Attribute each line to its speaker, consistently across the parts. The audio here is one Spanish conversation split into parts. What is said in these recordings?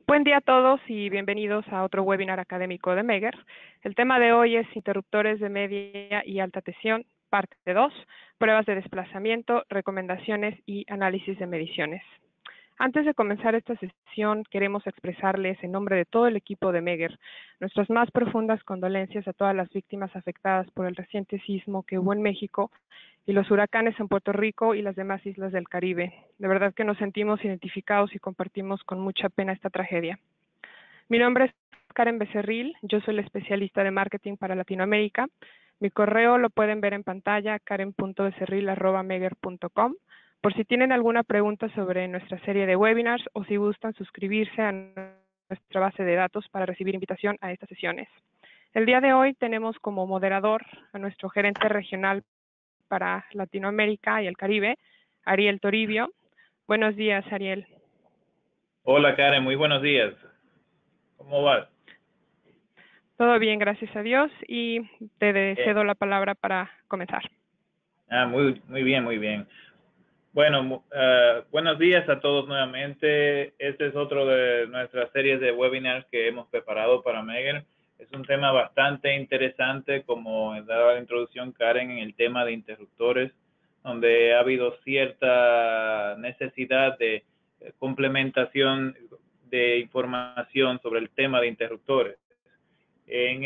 Speaker 1: Buen día a todos y bienvenidos a otro webinar académico de Megger. El tema de hoy es interruptores de media y alta tensión, parte 2, pruebas de desplazamiento, recomendaciones y análisis de mediciones. Antes de comenzar esta sesión, queremos expresarles en nombre de todo el equipo de Megger nuestras más profundas condolencias a todas las víctimas afectadas por el reciente sismo que hubo en México y los huracanes en Puerto Rico y las demás islas del Caribe. De verdad que nos sentimos identificados y compartimos con mucha pena esta tragedia. Mi nombre es Karen Becerril, yo soy la especialista de marketing para Latinoamérica. Mi correo lo pueden ver en pantalla, karen.becerril@megger.com. Por si tienen alguna pregunta sobre nuestra serie de webinars o si gustan suscribirse a nuestra base de datos para recibir invitación a estas sesiones. El día de hoy tenemos como moderador a nuestro gerente regional para Latinoamérica y el Caribe, Ariel Toribio. Buenos días, Ariel.
Speaker 2: Hola, Karen, muy buenos días. ¿Cómo vas?
Speaker 1: Todo bien, gracias a Dios, y te cedo la palabra para comenzar.
Speaker 2: Muy bien, muy bien. Bueno, buenos días a todos nuevamente. Este es otro de nuestras series de webinars que hemos preparado para Megger. Es un tema bastante interesante, como daba la introducción Karen, en el tema de interruptores, donde ha habido cierta necesidad de complementación de información sobre el tema de interruptores. En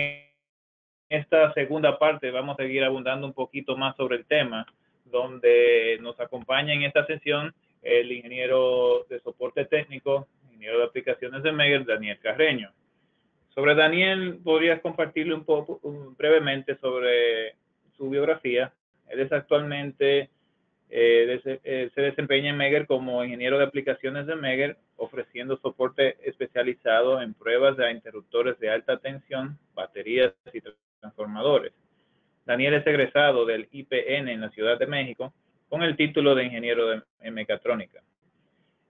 Speaker 2: esta segunda parte vamos a seguir abundando un poquito más sobre el tema, donde nos acompaña en esta sesión el ingeniero de soporte técnico, ingeniero de aplicaciones de Megger, Daniel Carreño. Sobre Daniel, ¿podrías compartirle un poco brevemente sobre su biografía? Él es actualmente, se desempeña en Megger como ingeniero de aplicaciones de Megger, ofreciendo soporte especializado en pruebas de interruptores de alta tensión, baterías y transformadores. Daniel es egresado del IPN en la Ciudad de México con el título de ingeniero en mecatrónica.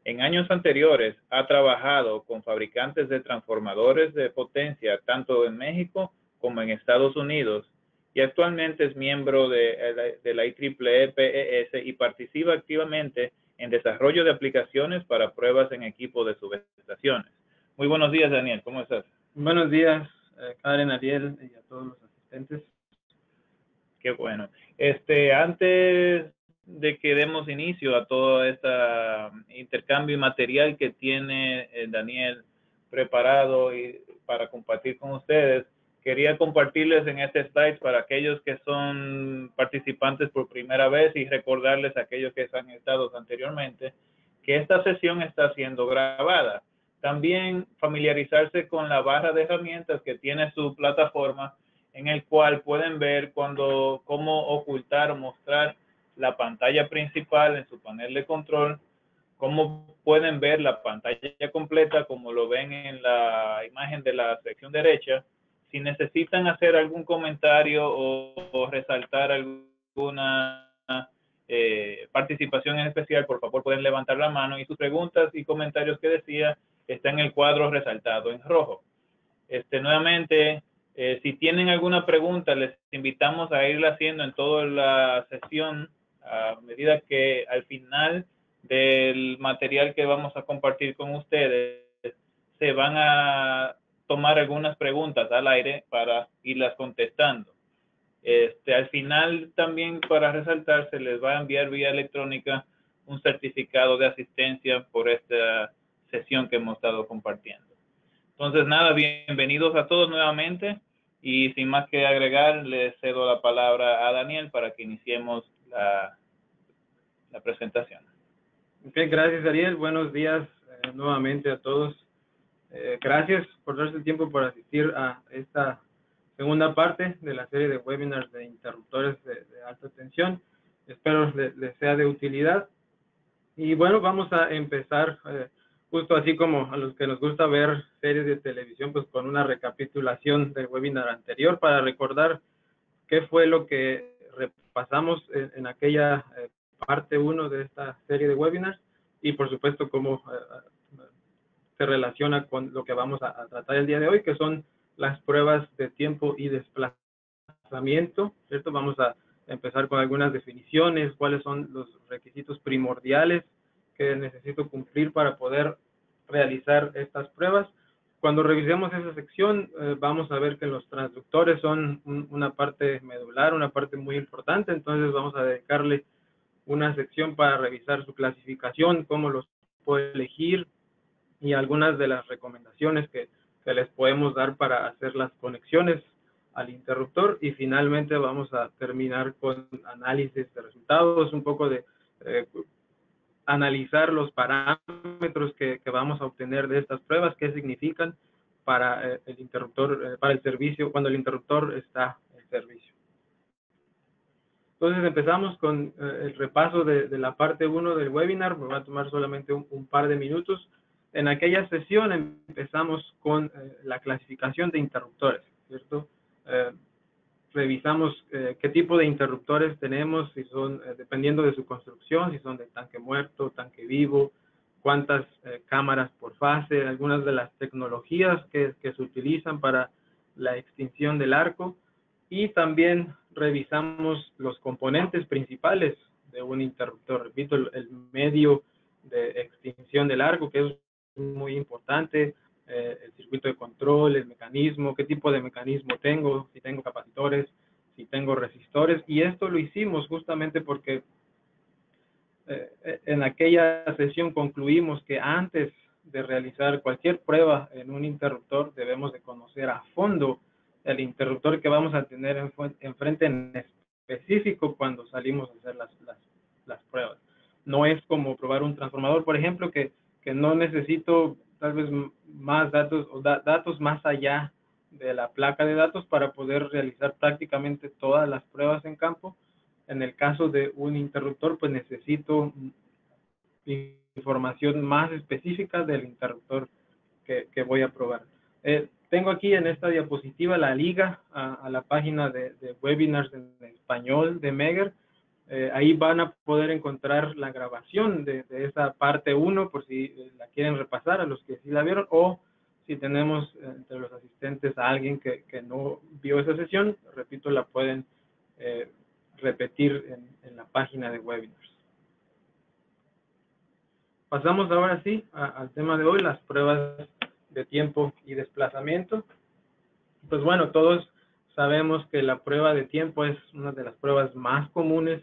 Speaker 2: En años anteriores ha trabajado con fabricantes de transformadores de potencia tanto en México como en Estados Unidos y actualmente es miembro de la IEEE PES y participa activamente en desarrollo de aplicaciones para pruebas en equipo de subestaciones. Muy buenos días, Daniel, ¿cómo estás?
Speaker 3: Buenos días, Karen, Ariel y a todos los asistentes.
Speaker 2: Qué bueno. Antes de que demos inicio a todo este intercambio material que tiene Daniel preparado para compartir con ustedes, quería compartirles en este slide para aquellos que son participantes por primera vez y recordarles a aquellos que han estado anteriormente que esta sesión está siendo grabada. También familiarizarse con la barra de herramientas que tiene su plataforma, en el cual pueden ver cómo ocultar o mostrar la pantalla principal en su panel de control, cómo pueden ver la pantalla completa, como lo ven en la imagen de la sección derecha. Si necesitan hacer algún comentario o resaltar alguna participación en especial, por favor pueden levantar la mano y sus preguntas y comentarios que decía está en el cuadro resaltado en rojo. Nuevamente, si tienen alguna pregunta, les invitamos a irla haciendo en toda la sesión a medida que al final del material que vamos a compartir con ustedes se van a tomar algunas preguntas al aire para irlas contestando. Al final también, para resaltar, se les va a enviar vía electrónica un certificado de asistencia por esta sesión que hemos estado compartiendo. Entonces, nada, bienvenidos a todos nuevamente y sin más que agregar, les cedo la palabra a Daniel para que iniciemos la presentación.
Speaker 3: Ok, gracias, Ariel. Buenos días nuevamente a todos. Gracias por darse el tiempo para asistir a esta segunda parte de la serie de webinars de interruptores de alta tensión. Espero les sea de utilidad. Y bueno, vamos a empezar justo así como a los que nos gusta ver series de televisión, pues con una recapitulación del webinar anterior para recordar qué fue lo que repasamos en aquella parte 1 de esta serie de webinars y por supuesto cómo se relaciona con lo que vamos a tratar el día de hoy, que son las pruebas de tiempo y desplazamiento, ¿cierto? Vamos a empezar con algunas definiciones, cuáles son los requisitos primordiales que necesito cumplir para poder realizar estas pruebas. Cuando revisemos esa sección, vamos a ver que los transductores son una parte medular, una parte muy importante, entonces vamos a dedicarle una sección para revisar su clasificación, cómo los puede elegir y algunas de las recomendaciones que les podemos dar para hacer las conexiones al interruptor. Y finalmente vamos a terminar con análisis de resultados, un poco de analizar los parámetros que vamos a obtener de estas pruebas, qué significan para el interruptor, para el servicio, cuando el interruptor está en servicio. Entonces empezamos con el repaso de la parte 1 del webinar. Me va a tomar solamente un par de minutos. En aquella sesión empezamos con la clasificación de interruptores, ¿cierto? Revisamos qué tipo de interruptores tenemos, si son, dependiendo de su construcción, si son de tanque muerto, tanque vivo, cuántas cámaras por fase, algunas de las tecnologías que se utilizan para la extinción del arco, y también revisamos los componentes principales de un interruptor. Repito, el medio de extinción del arco, que es muy importante, el circuito de control, el mecanismo, qué tipo de mecanismo tengo, si tengo capacitores, si tengo resistores, y esto lo hicimos justamente porque en aquella sesión concluimos que antes de realizar cualquier prueba en un interruptor debemos de conocer a fondo el interruptor que vamos a tener enfrente en específico cuando salimos a hacer las pruebas. No es como probar un transformador, por ejemplo, que no necesito tal vez más datos o datos más allá de la placa de datos para poder realizar prácticamente todas las pruebas en campo. En el caso de un interruptor, pues necesito información más específica del interruptor que voy a probar. Tengo aquí en esta diapositiva la liga a la página de webinars en español de Megger. Ahí van a poder encontrar la grabación de esa parte 1 por si la quieren repasar, a los que sí la vieron, o si tenemos entre los asistentes a alguien que no vio esa sesión, repito, la pueden repetir en la página de webinars. Pasamos ahora sí al tema de hoy, las pruebas de tiempo y desplazamiento. Pues bueno, todos sabemos que la prueba de tiempo es una de las pruebas más comunes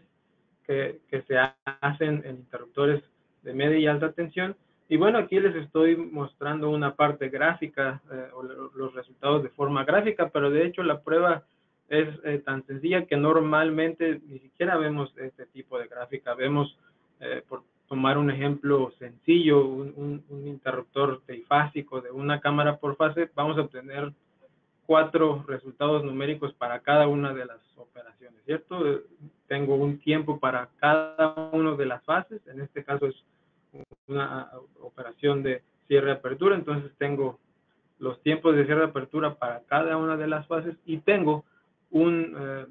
Speaker 3: que se hacen en interruptores de media y alta tensión. Y bueno, aquí les estoy mostrando una parte gráfica, o los resultados de forma gráfica, pero de hecho la prueba es tan sencilla que normalmente ni siquiera vemos este tipo de gráfica. Vemos, por tomar un ejemplo sencillo, un interruptor trifásico de una cámara por fase, vamos a obtener 4 resultados numéricos para cada una de las operaciones, ¿cierto? Tengo un tiempo para cada una de las fases, en este caso es una operación de cierre-apertura, entonces tengo los tiempos de cierre-apertura para cada una de las fases y tengo un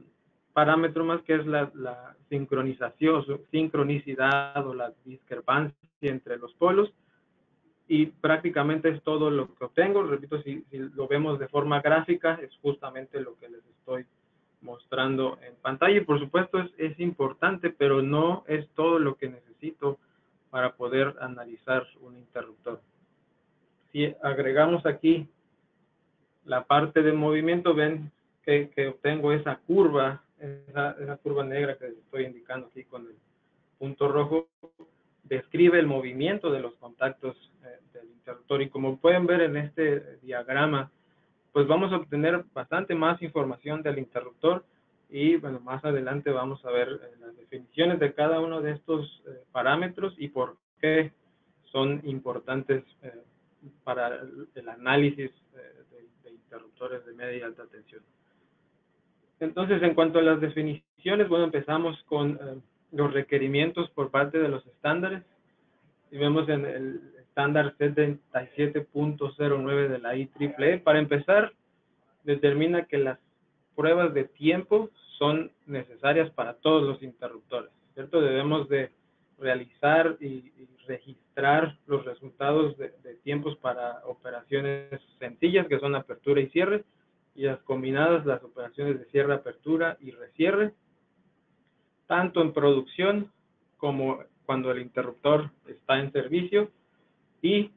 Speaker 3: parámetro más que es la sincronización, sincronicidad o la discrepancia entre los polos. Y prácticamente es todo lo que obtengo. Repito, si lo vemos de forma gráfica, es justamente lo que les estoy mostrando en pantalla. Y por supuesto es importante, pero no es todo lo que necesito para poder analizar un interruptor. Si agregamos aquí la parte de movimiento, ven que obtengo esa curva negra que les estoy indicando aquí con el punto rojo, describe el movimiento de los contactos del interruptor, y como pueden ver en este diagrama, pues vamos a obtener bastante más información del interruptor, y bueno, más adelante vamos a ver las definiciones de cada uno de estos parámetros y por qué son importantes para el análisis de interruptores de media y alta tensión. Entonces, en cuanto a las definiciones, bueno, empezamos con los requerimientos por parte de los estándares. Y vemos en el estándar 77.09 de la IEEE, para empezar, determina que las pruebas de tiempo son necesarias para todos los interruptores, ¿cierto? Debemos de realizar y registrar los resultados de tiempos para operaciones sencillas, que son apertura y cierre, y las combinadas, las operaciones de cierre, apertura y recierre, tanto en producción como cuando el interruptor está en servicio, y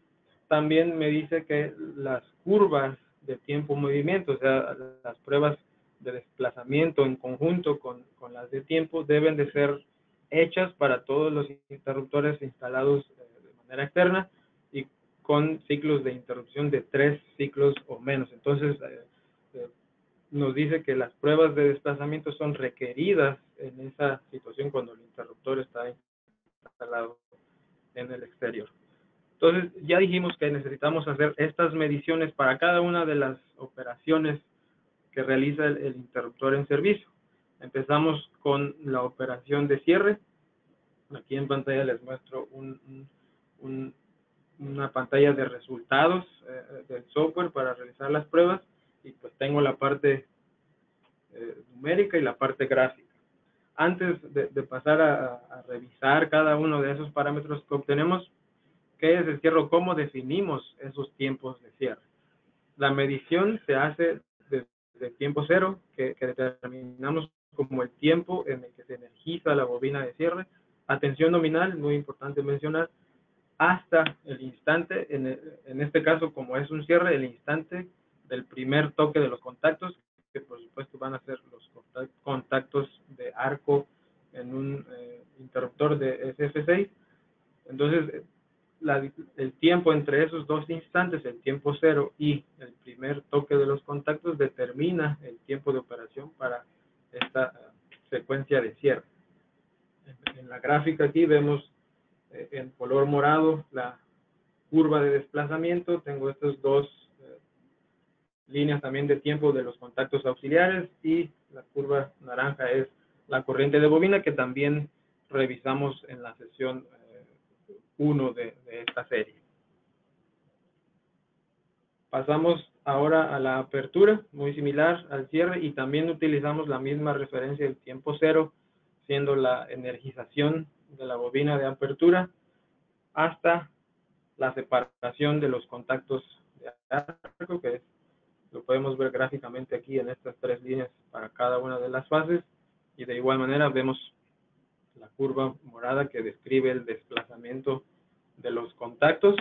Speaker 3: también me dice que las curvas de tiempo-movimiento, o sea, las pruebas de desplazamiento en conjunto con las de tiempo, deben de ser hechas para todos los interruptores instalados de manera externa y con ciclos de interrupción de 3 ciclos o menos. Entonces, nos dice que las pruebas de desplazamiento son requeridas en esa situación cuando el interruptor está instalado en el exterior. Entonces, ya dijimos que necesitamos hacer estas mediciones para cada una de las operaciones que realiza el interruptor en servicio. Empezamos con la operación de cierre. Aquí en pantalla les muestro una pantalla de resultados del software para realizar las pruebas, y pues tengo la parte numérica y la parte gráfica. Antes de pasar a revisar cada uno de esos parámetros que obtenemos, ¿qué es el cierre o cómo definimos esos tiempos de cierre? La medición se hace desde tiempo cero, que determinamos como el tiempo en el que se energiza la bobina de cierre, a tensión nominal, muy importante mencionar, hasta el instante, en este caso como es un cierre, el instante del primer toque de los contactos, que por supuesto van a ser los contactos de arco en un interruptor de SF6. Entonces, el tiempo entre esos dos instantes, el tiempo cero y el primer toque de los contactos, determina el tiempo de operación para esta secuencia de cierre. En la gráfica aquí vemos en color morado la curva de desplazamiento. Tengo estas dos líneas también de tiempo de los contactos auxiliares, y la curva naranja es la corriente de bobina, que también revisamos en la sesión 1 de esta serie. Pasamos ahora a la apertura, muy similar al cierre, y también utilizamos la misma referencia del tiempo cero, siendo la energización de la bobina de apertura hasta la separación de los contactos de arco, que lo podemos ver gráficamente aquí en estas 3 líneas para cada una de las fases, y de igual manera vemos la curva morada que describe el desplazamiento de los contactos.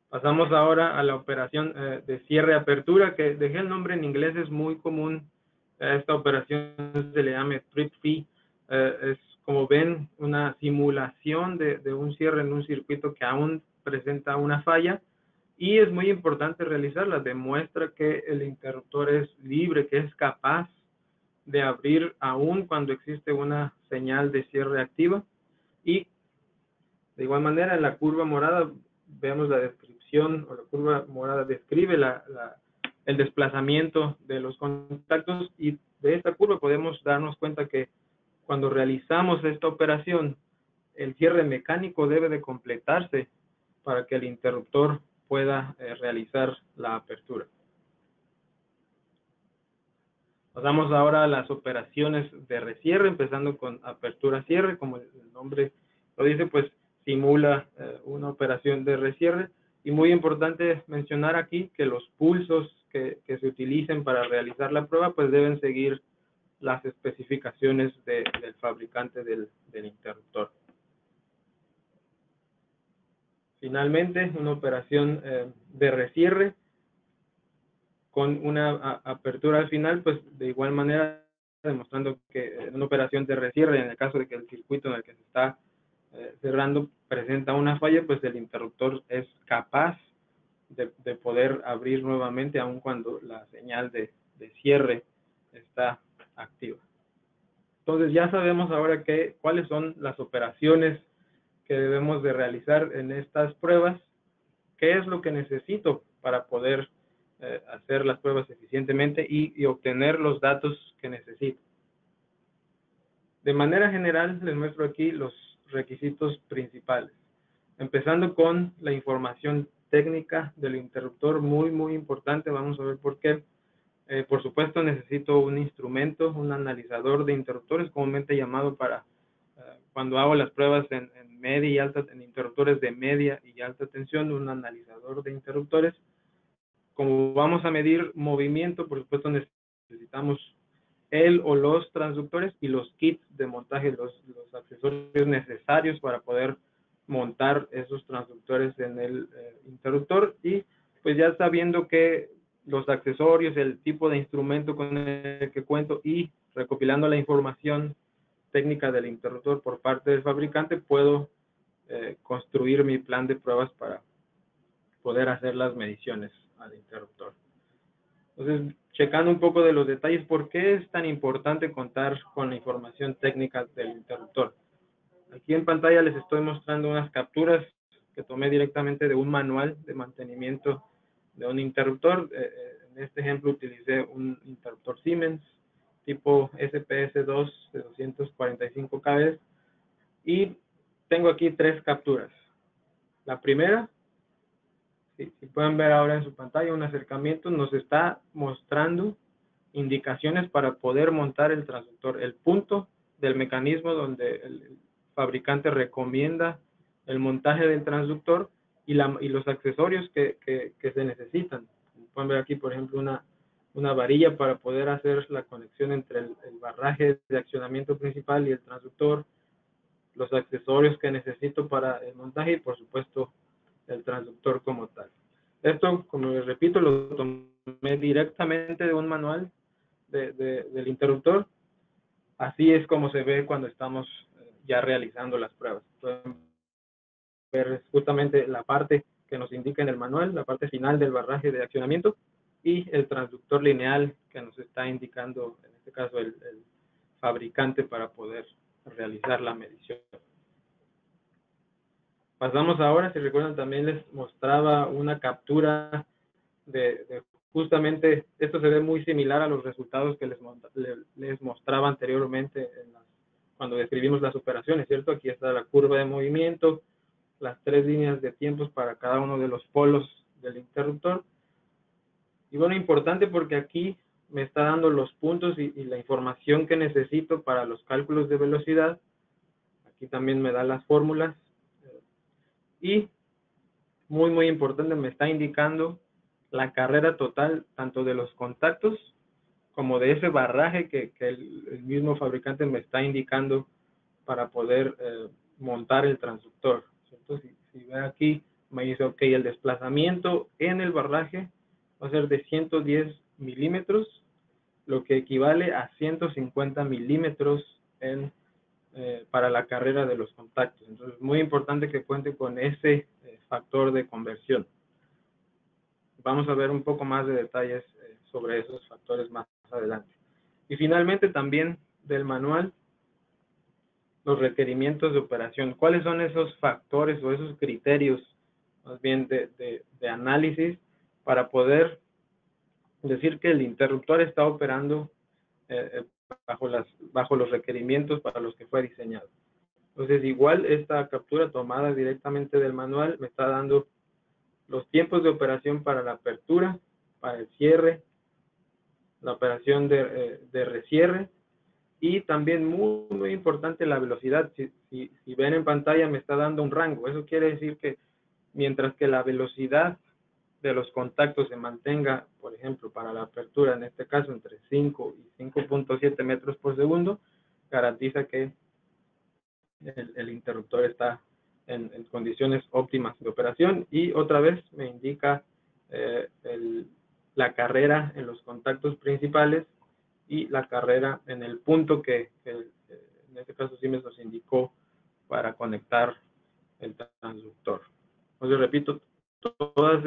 Speaker 3: Pasamos ahora a la operación de cierre-apertura, que dejé el nombre en inglés, es muy común. Esta operación se le llama trip fee. Es, como ven, una simulación de un cierre en un circuito que aún presenta una falla, y es muy importante realizarla. Demuestra que el interruptor es libre, que es capaz de abrir aún cuando existe una señal de cierre activa. Y de igual manera, en la curva morada vemos la descripción, o la curva morada describe el desplazamiento de los contactos, y de esta curva podemos darnos cuenta que cuando realizamos esta operación, el cierre mecánico debe de completarse para que el interruptor pueda realizar la apertura. Pasamos ahora a las operaciones de recierre, empezando con apertura-cierre. Como el nombre lo dice, pues simula una operación de recierre, y muy importante mencionar aquí que los pulsos que se utilicen para realizar la prueba pues deben seguir las especificaciones del fabricante del interruptor. Finalmente, una operación de recierre con una apertura al final, pues de igual manera demostrando que una operación de recierre, en el caso de que el circuito en el que se está cerrando presenta una falla, pues el interruptor es capaz de poder abrir nuevamente aun cuando la señal de cierre está activa. Entonces ya sabemos ahora cuáles son las operaciones que debemos de realizar en estas pruebas, qué es lo que necesito para poder hacer las pruebas eficientemente y obtener los datos que necesito. De manera general, les muestro aquí los requisitos principales. Empezando con la información técnica del interruptor, muy importante. Vamos a ver por qué. Por supuesto, necesito un instrumento, un analizador de interruptores, comúnmente llamado para cuando hago las pruebas en media y alta, en interruptores de media y alta tensión, un analizador de interruptores. Como vamos a medir movimiento, por supuesto necesitamos el o los transductores y los kits de montaje, los accesorios necesarios para poder montar esos transductores en el interruptor, y pues ya sabiendo que los accesorios, el tipo de instrumento con el que cuento y recopilando la información técnica del interruptor por parte del fabricante, puedo construir mi plan de pruebas para poder hacer las mediciones al interruptor. Entonces, checando un poco de los detalles, ¿por qué es tan importante contar con la información técnica del interruptor? Aquí en pantalla les estoy mostrando unas capturas que tomé directamente de un manual de mantenimiento de un interruptor. En este ejemplo utilicé un interruptor Siemens tipo SPS2 de 245 kV y tengo aquí 3 capturas. La primera, si pueden ver ahora en su pantalla, un acercamiento, nos está mostrando indicaciones para poder montar el transductor, el punto del mecanismo donde el fabricante recomienda el montaje del transductor y los accesorios que se necesitan. Pueden ver aquí, por ejemplo, una varilla para poder hacer la conexión entre el barraje de accionamiento principal y el transductor, los accesorios que necesito para el montaje y, por supuesto, el transductor como tal. Esto, como les repito, lo tomé directamente de un manual del interruptor. Así es como se ve cuando estamos ya realizando las pruebas. Pueden ver justamente la parte que nos indica en el manual, la parte final del barraje de accionamiento y el transductor lineal que nos está indicando, en este caso, el fabricante para poder realizar la medición. Pasamos ahora, si recuerdan, también les mostraba una captura de justamente, esto se ve muy similar a los resultados que les mostraba anteriormente cuando describimos las operaciones, ¿cierto? Aquí está la curva de movimiento, las 3 líneas de tiempos para cada uno de los polos del interruptor. Y bueno, importante porque aquí me está dando los puntos y la información que necesito para los cálculos de velocidad. Aquí también me da las fórmulas. Y muy importante, me está indicando la carrera total tanto de los contactos como de ese barraje que el mismo fabricante me está indicando para poder montar el transductor, ¿cierto? Si ven aquí, me dice, ok, el desplazamiento en el barraje va a ser de 110 milímetros, lo que equivale a 150 milímetros para la carrera de los contactos. Entonces, muy importante que cuente con ese factor de conversión. Vamos a ver un poco más de detalles sobre esos factores más adelante. Y finalmente también del manual, los requerimientos de operación. ¿Cuáles son esos factores o esos criterios, más bien de análisis, para poder decir que el interruptor está operando bajo los requerimientos para los que fue diseñado? Entonces, igual esta captura tomada directamente del manual me está dando los tiempos de operación para la apertura, para el cierre, la operación de recierre y también muy importante la velocidad. Si ven en pantalla me está dando un rango. Eso quiere decir que mientras que la velocidad de los contactos se mantenga, por ejemplo, para la apertura, en este caso entre 5 y 5.7 metros por segundo, garantiza que el interruptor está en condiciones óptimas de operación. Y otra vez me indica la carrera en los contactos principales y la carrera en el punto que en este caso Siemens nos indicó para conectar el transductor. Entonces, repito, todos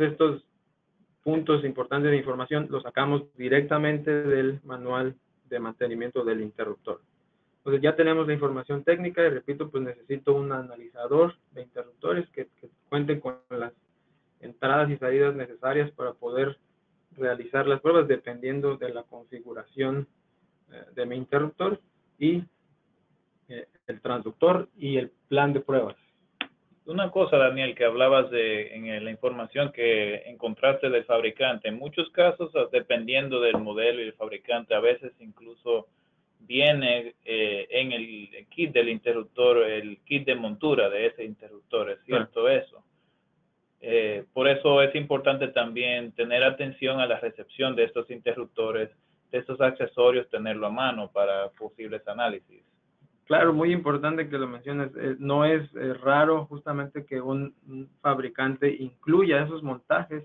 Speaker 3: estos puntos importantes de información los sacamos directamente del manual de mantenimiento del interruptor. Entonces ya tenemos la información técnica y repito, pues necesito un analizador de interruptores que cuente con las entradas y salidas necesarias para poder realizar las pruebas dependiendo de la configuración de mi interruptor y el transductor y el plan de pruebas.
Speaker 2: Una cosa, Daniel, que hablabas en la información que encontraste del fabricante. En muchos casos, dependiendo del modelo y el fabricante, a veces incluso viene en el kit del interruptor, el kit de montura de ese interruptor, ¿es cierto eso? Por eso es importante también tener atención a la recepción de estos interruptores, de estos accesorios, tenerlo a mano para posibles análisis.
Speaker 3: Claro, muy importante que lo menciones. No es raro justamente que un fabricante incluya esos montajes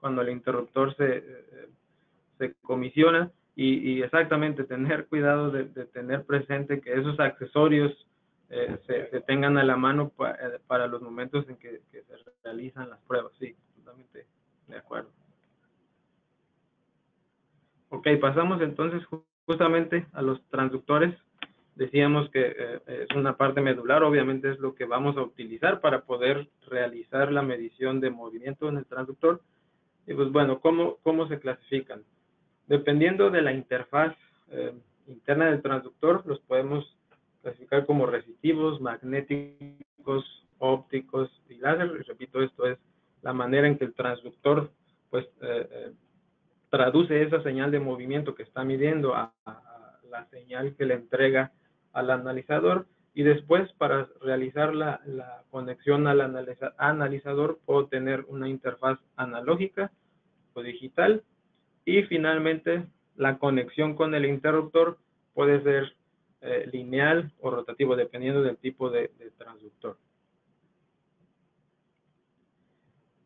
Speaker 3: cuando el interruptor se comisiona y exactamente tener cuidado de tener presente que esos accesorios se tengan a la mano para los momentos en que se realizan las pruebas. Sí, totalmente de acuerdo. Ok, pasamos entonces justamente a los transductores. Decíamos que es una parte medular, obviamente es lo que vamos a utilizar para poder realizar la medición de movimiento en el transductor. Y pues bueno, ¿cómo se clasifican? Dependiendo de la interfaz interna del transductor, los podemos clasificar como resistivos, magnéticos, ópticos y láser. Y repito, esto es la manera en que el transductor pues traduce esa señal de movimiento que está midiendo a la señal que le entrega al analizador, y después para realizar la conexión al analizador puedo tener una interfaz analógica o digital, y finalmente la conexión con el interruptor puede ser lineal o rotativo dependiendo del tipo de transductor.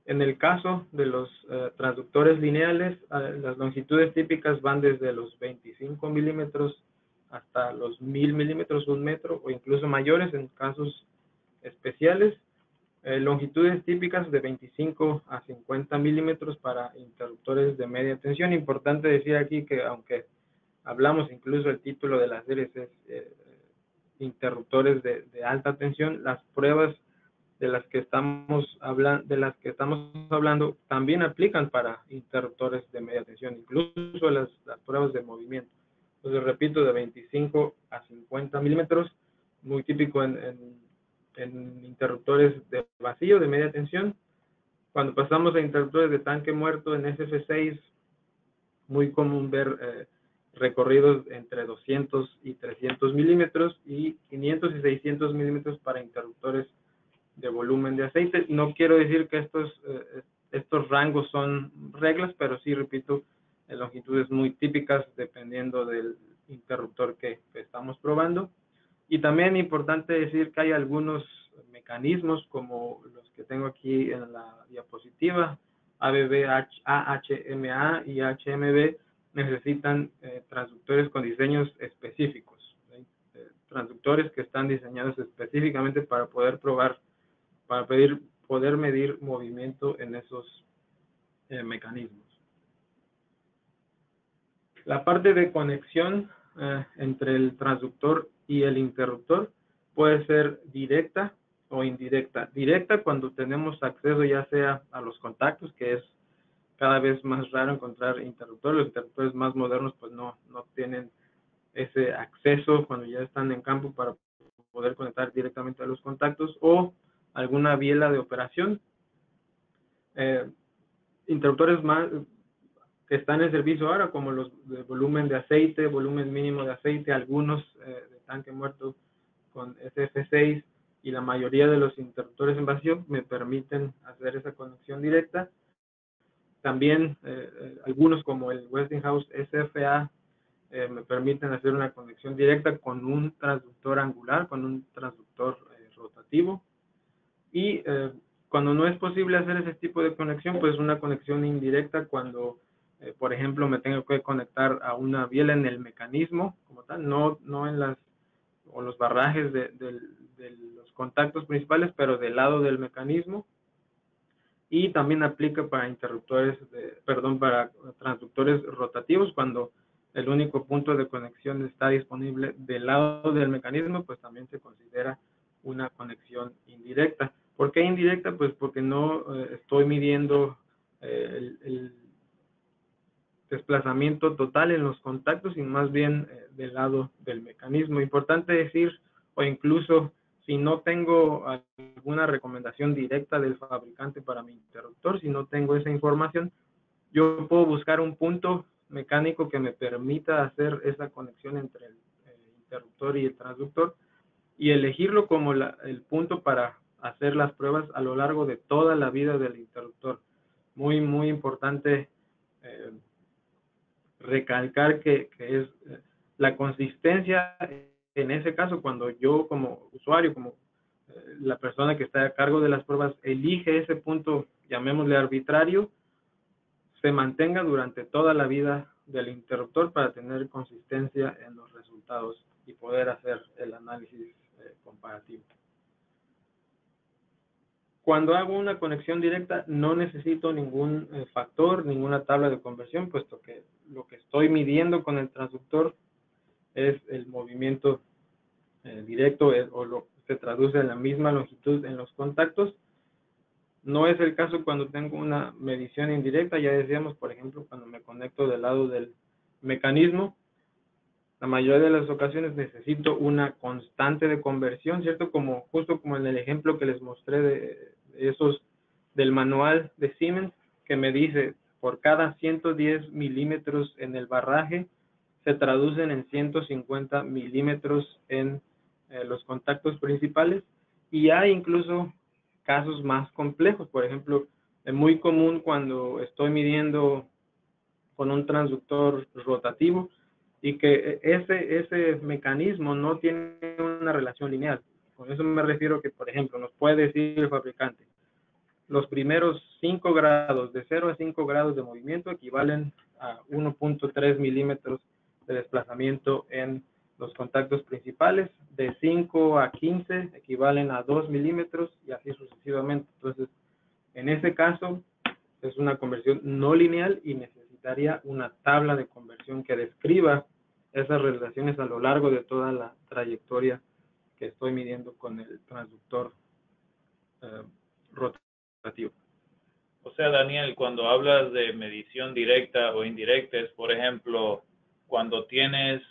Speaker 3: En el caso de los transductores lineales, las longitudes típicas van desde los 25 milímetros hasta los 1000 milímetros, 1 metro, o incluso mayores en casos especiales. Longitudes típicas de 25 a 50 milímetros para interruptores de media tensión. Importante decir aquí que aunque hablamos, incluso el título de la serie es interruptores de alta tensión, las pruebas de las que estamos hablando también aplican para interruptores de media tensión, incluso las pruebas de movimiento. Entonces, repito, de 25 a 50 milímetros, muy típico en interruptores de vacío de media tensión. Cuando pasamos a interruptores de tanque muerto en SF6, muy común ver recorridos entre 200 y 300 milímetros y 500 y 600 milímetros para interruptores de volumen de aceite. No quiero decir que estos rangos son reglas, pero sí, repito, longitudes muy típicas dependiendo del interruptor que estamos probando. Y también es importante decir que hay algunos mecanismos como los que tengo aquí en la diapositiva, ABB, AHMA y HMB, necesitan transductores con diseños específicos, transductores que están diseñados específicamente para poder probar, para poder medir movimiento en esos mecanismos. La parte de conexión entre el transductor y el interruptor puede ser directa o indirecta. Directa cuando tenemos acceso ya sea a los contactos, que es cada vez más raro encontrar interruptores. Los interruptores más modernos pues no tienen ese acceso cuando ya están en campo para poder conectar directamente a los contactos, o alguna biela de operación. Interruptores más que están en servicio ahora, como los de volumen de aceite, volumen mínimo de aceite, algunos de tanque muerto con SF6, y la mayoría de los interruptores en vacío me permiten hacer esa conexión directa. También algunos como el Westinghouse SFA me permiten hacer una conexión directa con un transductor angular, con un transductor rotativo. Y cuando no es posible hacer ese tipo de conexión, pues una conexión indirecta cuando, por ejemplo, me tengo que conectar a una biela en el mecanismo como tal, no en los barrajes de los contactos principales, pero del lado del mecanismo. Y también aplica para para transductores rotativos, cuando el único punto de conexión está disponible del lado del mecanismo, pues también se considera una conexión indirecta. ¿Por qué indirecta? Pues porque no estoy midiendo el desplazamiento total en los contactos, sino más bien del lado del mecanismo. Importante decir, o incluso si no tengo alguna recomendación directa del fabricante para mi interruptor, si no tengo esa información, yo puedo buscar un punto mecánico que me permita hacer esa conexión entre el interruptor y el transductor, y elegirlo como el punto para hacer las pruebas a lo largo de toda la vida del interruptor. Muy, muy importante recalcar que es la consistencia en ese caso, cuando yo como usuario, como la persona que está a cargo de las pruebas, elige ese punto, llamémosle arbitrario, se mantenga durante toda la vida del interruptor para tener consistencia en los resultados y poder hacer el análisis comparativo. Cuando hago una conexión directa, no necesito ningún factor, ninguna tabla de conversión, puesto que lo que estoy midiendo con el transductor es el movimiento directo, o lo que se traduce en la misma longitud en los contactos. No es el caso cuando tengo una medición indirecta. Ya decíamos, por ejemplo, cuando me conecto del lado del mecanismo, la mayoría de las ocasiones necesito una constante de conversión, ¿cierto? Justo como en el ejemplo que les mostré de esos del manual de Siemens, que me dice por cada 110 milímetros en el barraje, se traducen en 150 milímetros en los contactos principales. Y hay incluso casos más complejos. Por ejemplo, es muy común cuando estoy midiendo con un transductor rotativo y que ese mecanismo no tiene una relación lineal. Con eso me refiero que, por ejemplo, nos puede decir el fabricante, los primeros 5 grados, de 0 a 5 grados de movimiento equivalen a 1.3 milímetros de desplazamiento en los contactos principales, de 5 a 15 equivalen a 2 milímetros y así sucesivamente. Entonces, en ese caso, es una conversión no lineal y necesitaría una tabla de conversión que describa esas relaciones a lo largo de toda la trayectoria que estoy midiendo con el transductor rotativo.
Speaker 2: O sea, Daniel, cuando hablas de medición directa o indirecta, es, por ejemplo, cuando tienes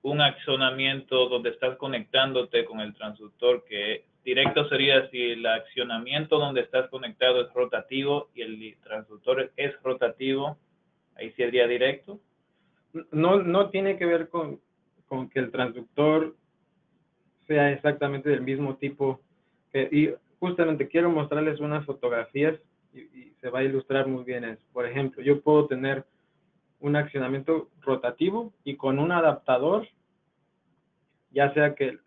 Speaker 2: un accionamiento donde estás conectándote con el transductor, que directo sería si el accionamiento donde estás conectado es rotativo y el transductor es rotativo, ahí sería directo.
Speaker 3: No tiene que ver con que el transductor sea exactamente del mismo tipo. Y justamente quiero mostrarles unas fotografías y se va a ilustrar muy bien eso. Por ejemplo, yo puedo tener un accionamiento rotativo y con un adaptador, ya sea que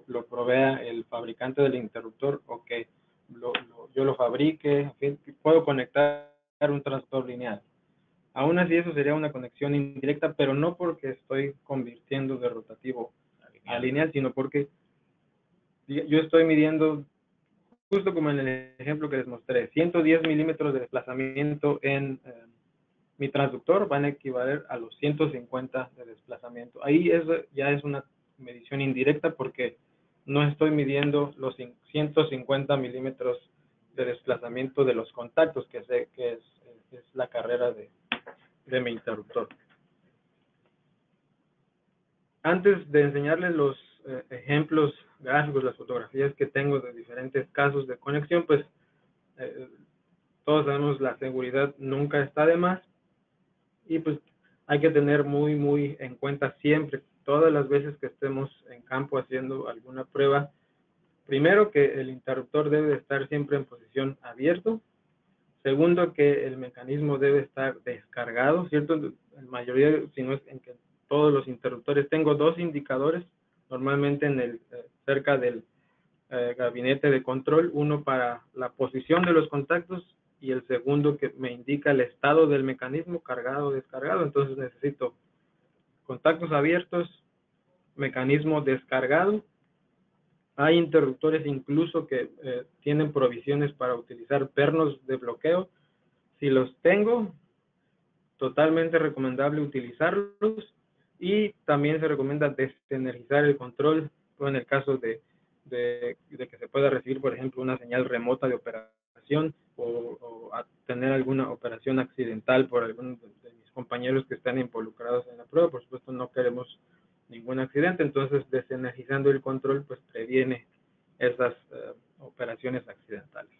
Speaker 3: lo provea el fabricante del interruptor o que yo lo fabrique, en fin, puedo conectar un transductor lineal. Aún así, eso sería una conexión indirecta, pero no porque estoy convirtiendo de rotativo a lineal, sino porque yo estoy midiendo, justo como en el ejemplo que les mostré, 110 milímetros de desplazamiento en mi transductor van a equivaler a los 150 de desplazamiento. Ahí ya es una medición indirecta porque no estoy midiendo los 150 milímetros de desplazamiento de los contactos, que es la carrera de mi interruptor. Antes de enseñarles los ejemplos gráficos, las fotografías que tengo de diferentes casos de conexión, pues todos sabemos la seguridad nunca está de más y pues hay que tener muy en cuenta siempre, todas las veces que estemos en campo haciendo alguna prueba, primero que el interruptor debe estar siempre en posición abierto. Segundo, que el mecanismo debe estar descargado, ¿cierto? En mayoría, si no es en que todos los interruptores, tengo dos indicadores, normalmente cerca del gabinete de control, uno para la posición de los contactos y el segundo que me indica el estado del mecanismo, cargado o descargado. Entonces necesito contactos abiertos, mecanismo descargado. Hay interruptores incluso que tienen provisiones para utilizar pernos de bloqueo. Si los tengo, totalmente recomendable utilizarlos y también se recomienda desenergizar el control en el caso de que se pueda recibir, por ejemplo, una señal remota de operación o tener alguna operación accidental por algunos de mis compañeros que están involucrados en la prueba. Por supuesto, no queremos ningún accidente, entonces desenergizando el control pues previene esas operaciones accidentales.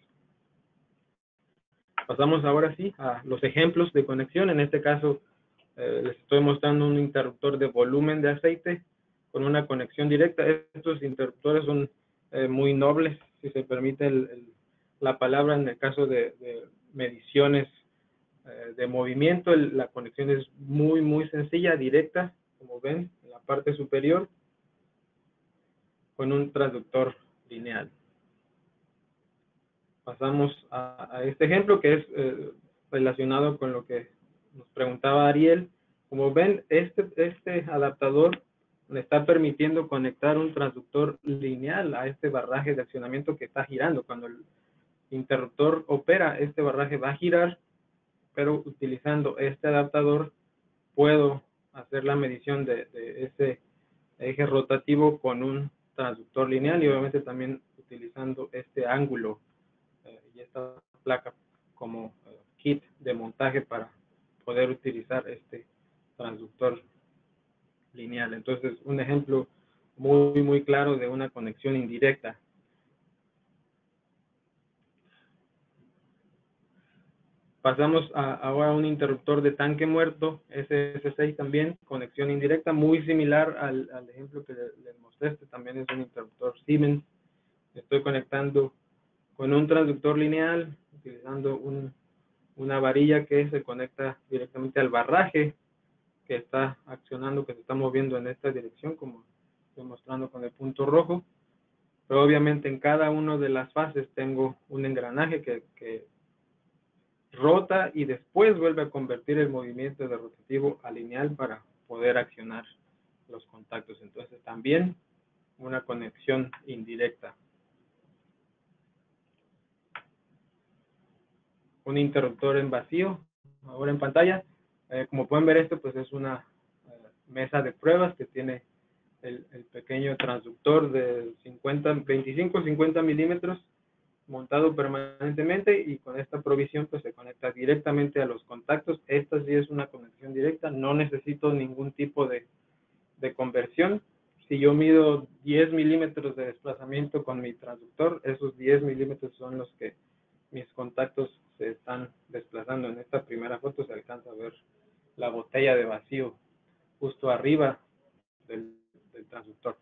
Speaker 3: Pasamos ahora sí a los ejemplos de conexión. En este caso les estoy mostrando un interruptor de volumen de aceite con una conexión directa. Estos interruptores son muy nobles, si se permite la palabra, en el caso de mediciones de movimiento. La conexión es muy sencilla, directa, como ven, en la parte superior. con un transductor lineal. Pasamos a este ejemplo que es relacionado con lo que nos preguntaba Ariel. Como ven, este adaptador me está permitiendo conectar un transductor lineal a este barraje de accionamiento que está girando. Cuando el interruptor opera, este barraje va a girar, pero utilizando este adaptador puedo hacer la medición de ese eje rotativo con un transductor lineal y obviamente también utilizando este ángulo y esta placa como kit de montaje para poder utilizar este transductor lineal. Entonces, un ejemplo muy claro de una conexión indirecta. Pasamos ahora a un interruptor de tanque muerto, SS6 también, conexión indirecta, muy similar al ejemplo que les mostré. Este también es un interruptor Siemens. Estoy conectando con un transductor lineal, utilizando una varilla que se conecta directamente al barraje que está accionando, que se está moviendo en esta dirección, como estoy mostrando con el punto rojo. Pero obviamente en cada una de las fases tengo un engranaje que rota y después vuelve a convertir el movimiento de rotativo a lineal para poder accionar los contactos. Entonces también una conexión indirecta. Un interruptor en vacío, ahora en pantalla. Como pueden ver, esto pues es una mesa de pruebas que tiene el pequeño transductor de 25-50 milímetros montado permanentemente, y con esta provisión pues se conecta directamente a los contactos. Esta sí es una conexión directa, no necesito ningún tipo de conversión. Si yo mido 10 milímetros de desplazamiento con mi transductor, esos 10 milímetros son los que mis contactos se están desplazando. En esta primera foto se alcanza a ver la botella de vacío justo arriba del transductor.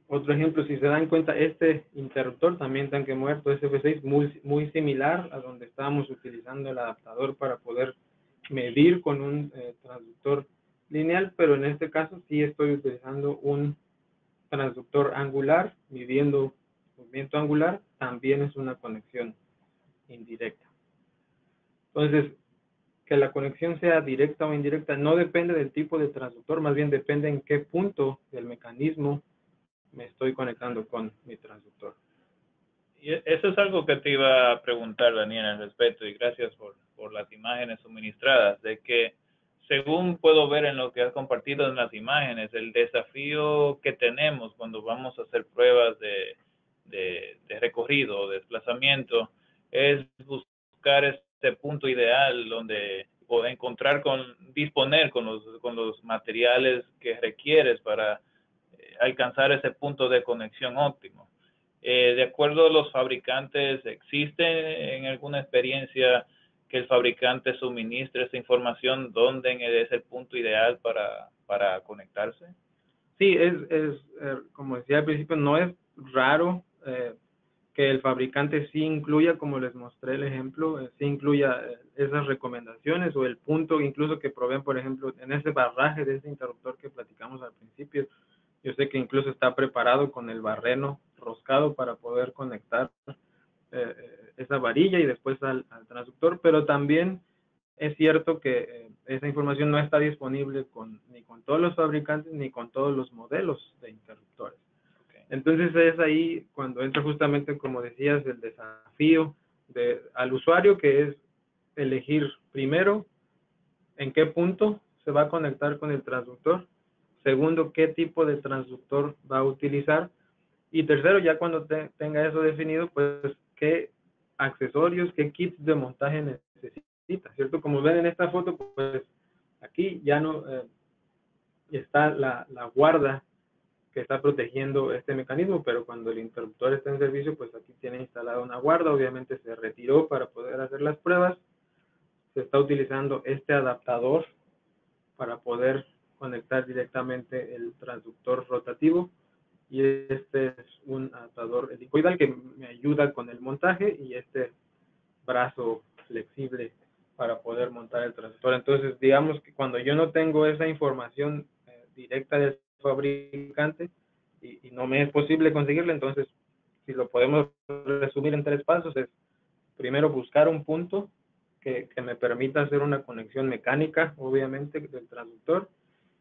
Speaker 3: Otro ejemplo, si se dan cuenta, este interruptor también tanque muerto SF6, muy similar a donde estábamos utilizando el adaptador para poder medir con un transductor lineal, pero en este caso sí estoy utilizando un transductor angular, midiendo movimiento angular, también es una conexión indirecta. Entonces, que la conexión sea directa o indirecta no depende del tipo de transductor, más bien depende en qué punto del mecanismo me estoy conectando con mi transductor.
Speaker 2: Y eso es algo que te iba a preguntar, Daniel, al respecto, y gracias por las imágenes suministradas, de que según puedo ver en lo que has compartido en las imágenes, el desafío que tenemos cuando vamos a hacer pruebas de recorrido o desplazamiento es buscar este punto ideal donde encontrar disponer con los materiales que requieres para alcanzar ese punto de conexión óptimo. De acuerdo a los fabricantes, ¿existe en alguna experiencia que el fabricante suministre esa información dónde es el punto ideal para conectarse?
Speaker 3: Sí, como decía al principio, no es raro que el fabricante sí incluya, como les mostré el ejemplo, sí incluya esas recomendaciones o el punto incluso que proveen, por ejemplo, en ese barraje de ese interruptor que platicamos al principio. Yo sé que incluso está preparado con el barreno roscado para poder conectar esa varilla y después al transductor, pero también es cierto que esa información no está disponible ni con todos los fabricantes ni con todos los modelos de interruptores. Okay. Entonces es ahí cuando entra justamente, como decías, el desafío al usuario, que es elegir primero en qué punto se va a conectar con el transductor, segundo, qué tipo de transductor va a utilizar, y tercero, ya cuando tenga eso definido, pues qué accesorios, qué kits de montaje necesita, ¿cierto? Como ven en esta foto, pues aquí ya no está la guarda que está protegiendo este mecanismo, pero cuando el interruptor está en servicio, pues aquí tiene instalada una guarda. Obviamente se retiró para poder hacer las pruebas. Se está utilizando este adaptador para poder conectar directamente el transductor rotativo, y este es un adaptador helicoidal que me ayuda con el montaje, y este brazo flexible para poder montar el transductor. Entonces, digamos que cuando yo no tengo esa información directa del fabricante y no me es posible conseguirla. Entonces, si lo podemos resumir en 3 pasos, es primero buscar un punto que me permita hacer una conexión mecánica, obviamente, del transductor.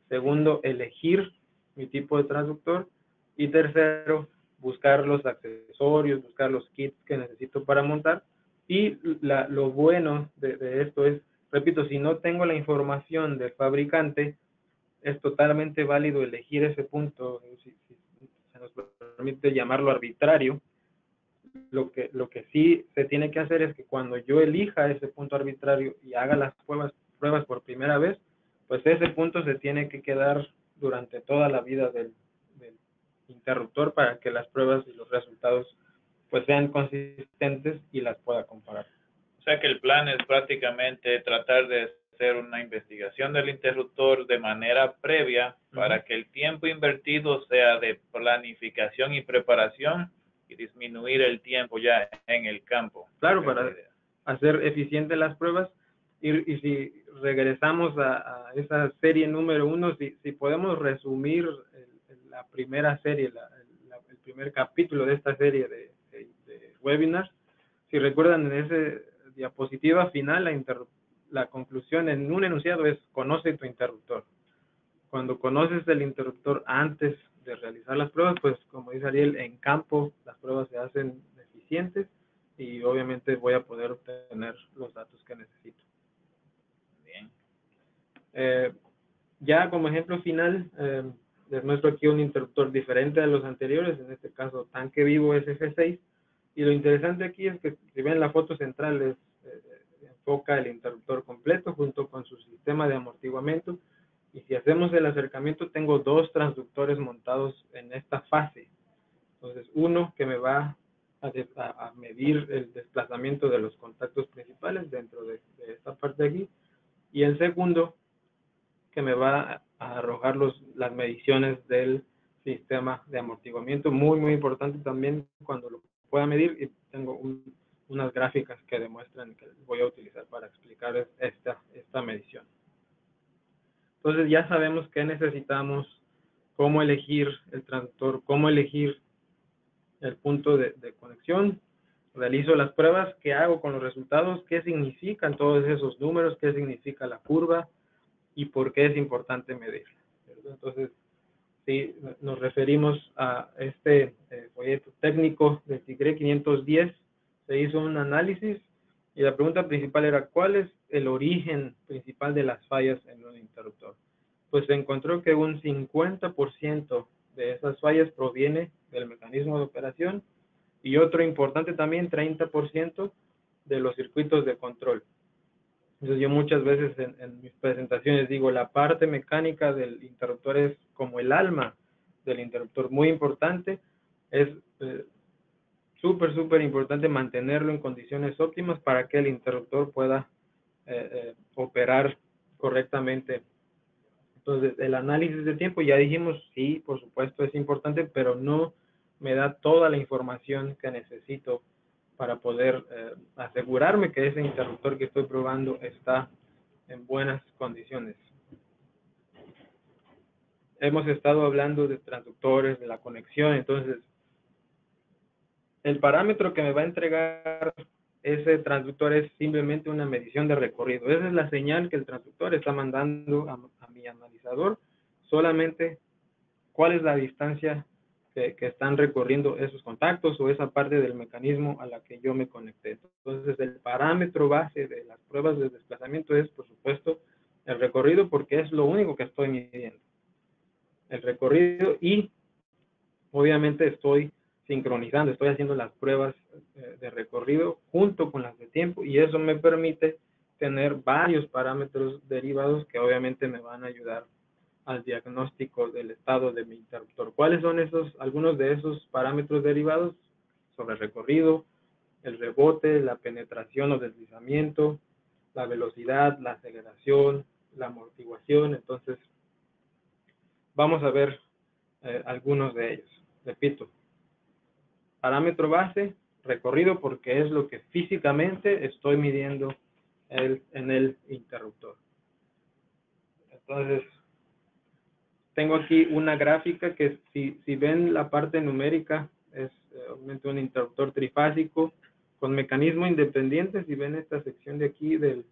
Speaker 3: Segundo, elegir mi tipo de transductor. Y tercero, buscar los accesorios, buscar los kits que necesito para montar. Y lo bueno de esto es, repito, si no tengo la información del fabricante, es totalmente válido elegir ese punto, si se nos permite llamarlo arbitrario. Lo que sí se tiene que hacer es que cuando yo elija ese punto arbitrario y haga las pruebas por primera vez, pues ese punto se tiene que quedar durante toda la vida del interruptor para que las pruebas y los resultados pues sean consistentes y las pueda comparar.
Speaker 2: O sea que el plan es prácticamente tratar de hacer una investigación del interruptor de manera previa para que el tiempo invertido sea de planificación y preparación y disminuir el tiempo ya en el campo.
Speaker 3: Claro, para hacer eficientes las pruebas. Y si regresamos a esa serie número 1, si podemos resumir la primera serie, el primer capítulo de esta serie de webinars, si recuerdan en esa diapositiva final, la conclusión en un enunciado es: conoce tu interruptor. Cuando conoces el interruptor antes de realizar las pruebas, pues como dice Ariel, en campo las pruebas se hacen eficientes y obviamente voy a poder obtener los datos que necesito.
Speaker 2: Bien.
Speaker 3: Ya como ejemplo final, les muestro aquí un interruptor diferente a los anteriores, en este caso tanque vivo SF6, y lo interesante aquí es que si ven la foto central enfoca el interruptor completo junto con su sistema de amortiguamiento, y si hacemos el acercamiento tengo 2 transductores montados en esta fase. Entonces uno que me va a medir el desplazamiento de los contactos principales dentro de esta parte de aquí, y el segundo que me va a arrojar las mediciones del sistema de amortiguamiento, muy importante también cuando lo pueda medir, y tengo unas gráficas que demuestran que voy a utilizar para explicar esta medición. Entonces ya sabemos qué necesitamos, cómo elegir el transductor, cómo elegir el punto de conexión, realizo las pruebas, qué hago con los resultados, qué significan todos esos números, qué significa la curva y por qué es importante medirla. Entonces, si nos referimos a este folleto técnico del TIGRE 510, se hizo un análisis y la pregunta principal era: ¿cuál es el origen principal de las fallas en un interruptor? Pues se encontró que un 50% de esas fallas proviene del mecanismo de operación, y otro importante también, 30%, de los circuitos de control. Entonces yo muchas veces en mis presentaciones digo, la parte mecánica del interruptor es como el alma del interruptor, muy importante. Es súper importante mantenerlo en condiciones óptimas para que el interruptor pueda operar correctamente. Entonces el análisis de tiempo, ya dijimos, sí, por supuesto es importante, pero no me da toda la información que necesito para poder asegurarme que ese interruptor que estoy probando está en buenas condiciones. Hemos estado hablando de transductores, de la conexión. Entonces el parámetro que me va a entregar ese transductor es simplemente una medición de recorrido. Esa es la señal que el transductor está mandando a mi analizador, solamente cuál es la distancia que están recorriendo esos contactos o esa parte del mecanismo a la que yo me conecté. Entonces el parámetro base de las pruebas de desplazamiento es, por supuesto, el recorrido, porque es lo único que estoy midiendo. El recorrido, y obviamente estoy sincronizando, estoy haciendo las pruebas de recorrido junto con las de tiempo, y eso me permite tener varios parámetros derivados que obviamente me van a ayudar al diagnóstico del estado de mi interruptor. ¿Cuáles son algunos de esos parámetros derivados? Sobre el recorrido, el rebote, la penetración o deslizamiento, la velocidad, la aceleración, la amortiguación. Entonces, vamos a ver algunos de ellos. Repito, parámetro base, recorrido, porque es lo que físicamente estoy midiendo en el interruptor. Entonces, tengo aquí una gráfica que si ven la parte numérica es obviamente un interruptor trifásico con mecanismo independiente. Si ven esta sección de aquí del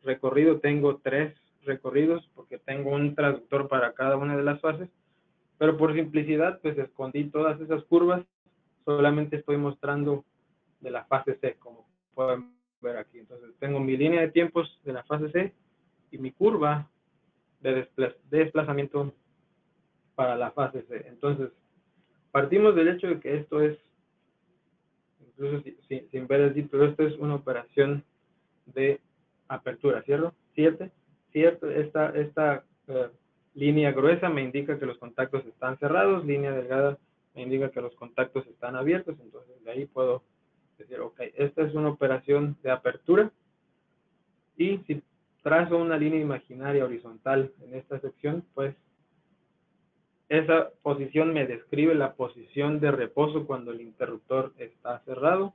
Speaker 3: recorrido, tengo 3 recorridos porque tengo un traductor para cada una de las fases, pero por simplicidad pues escondí todas esas curvas, solamente estoy mostrando de la fase C, como pueden ver aquí. Entonces tengo mi línea de tiempos de la fase C y mi curva de desplazamiento para la fase C. Entonces, partimos del hecho de que esto es, incluso sin ver el título, esto es una operación de apertura, ¿cierto? ¿Cierto? Esta línea gruesa me indica que los contactos están cerrados, línea delgada me indica que los contactos están abiertos, entonces de ahí puedo decir, ok, esta es una operación de apertura, y si trazo una línea imaginaria horizontal en esta sección, pues esa posición me describe la posición de reposo cuando el interruptor está cerrado,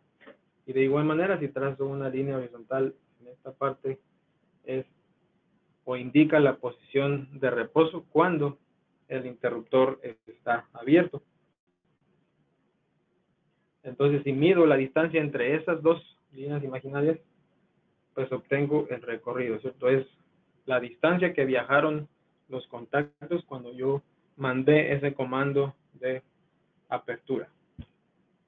Speaker 3: y de igual manera si trazo una línea horizontal en esta parte es o indica la posición de reposo cuando el interruptor está abierto. Entonces si mido la distancia entre esas dos líneas imaginarias, pues obtengo el recorrido, ¿cierto? Es la distancia que viajaron los contactos cuando yo mandé ese comando de apertura.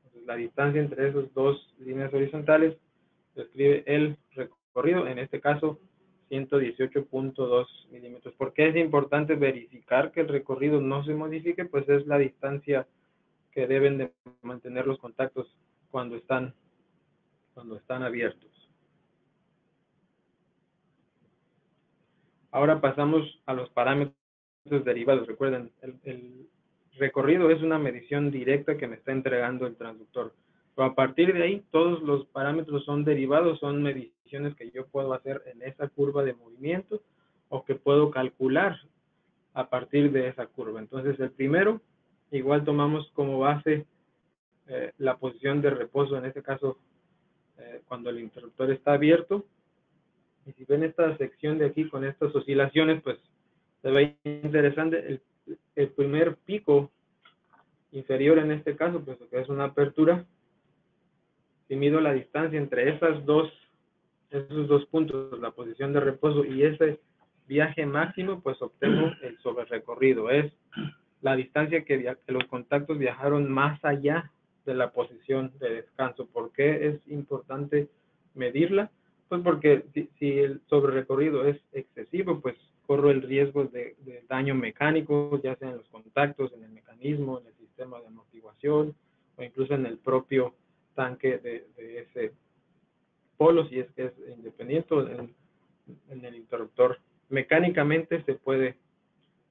Speaker 3: Entonces, la distancia entre esas dos líneas horizontales describe el recorrido, en este caso 118.2 milímetros. ¿Por qué es importante verificar que el recorrido no se modifique? Pues es la distancia que deben de mantener los contactos cuando están abiertos. Ahora pasamos a los parámetros derivados. Recuerden, el recorrido es una medición directa que me está entregando el transductor. Pero a partir de ahí, todos los parámetros son derivados, son mediciones que yo puedo hacer en esa curva de movimiento o que puedo calcular a partir de esa curva. Entonces, el primero, igual tomamos como base la posición de reposo, en este caso, cuando el interruptor está abierto. Y si ven esta sección de aquí con estas oscilaciones, pues se ve interesante. El primer pico inferior en este caso, pues que es una apertura, si mido la distancia entre esos dos puntos, la posición de reposo y ese viaje máximo, pues obtengo el sobrerecorrido. Es la distancia que los contactos viajaron más allá de la posición de descanso. ¿Por qué es importante medirla? Pues porque si el sobrerecorrido es excesivo, pues corro el riesgo de daño mecánico, ya sea en los contactos, en el mecanismo, en el sistema de amortiguación o incluso en el propio tanque de ese polo, si es que es independiente, en el interruptor. Mecánicamente se puede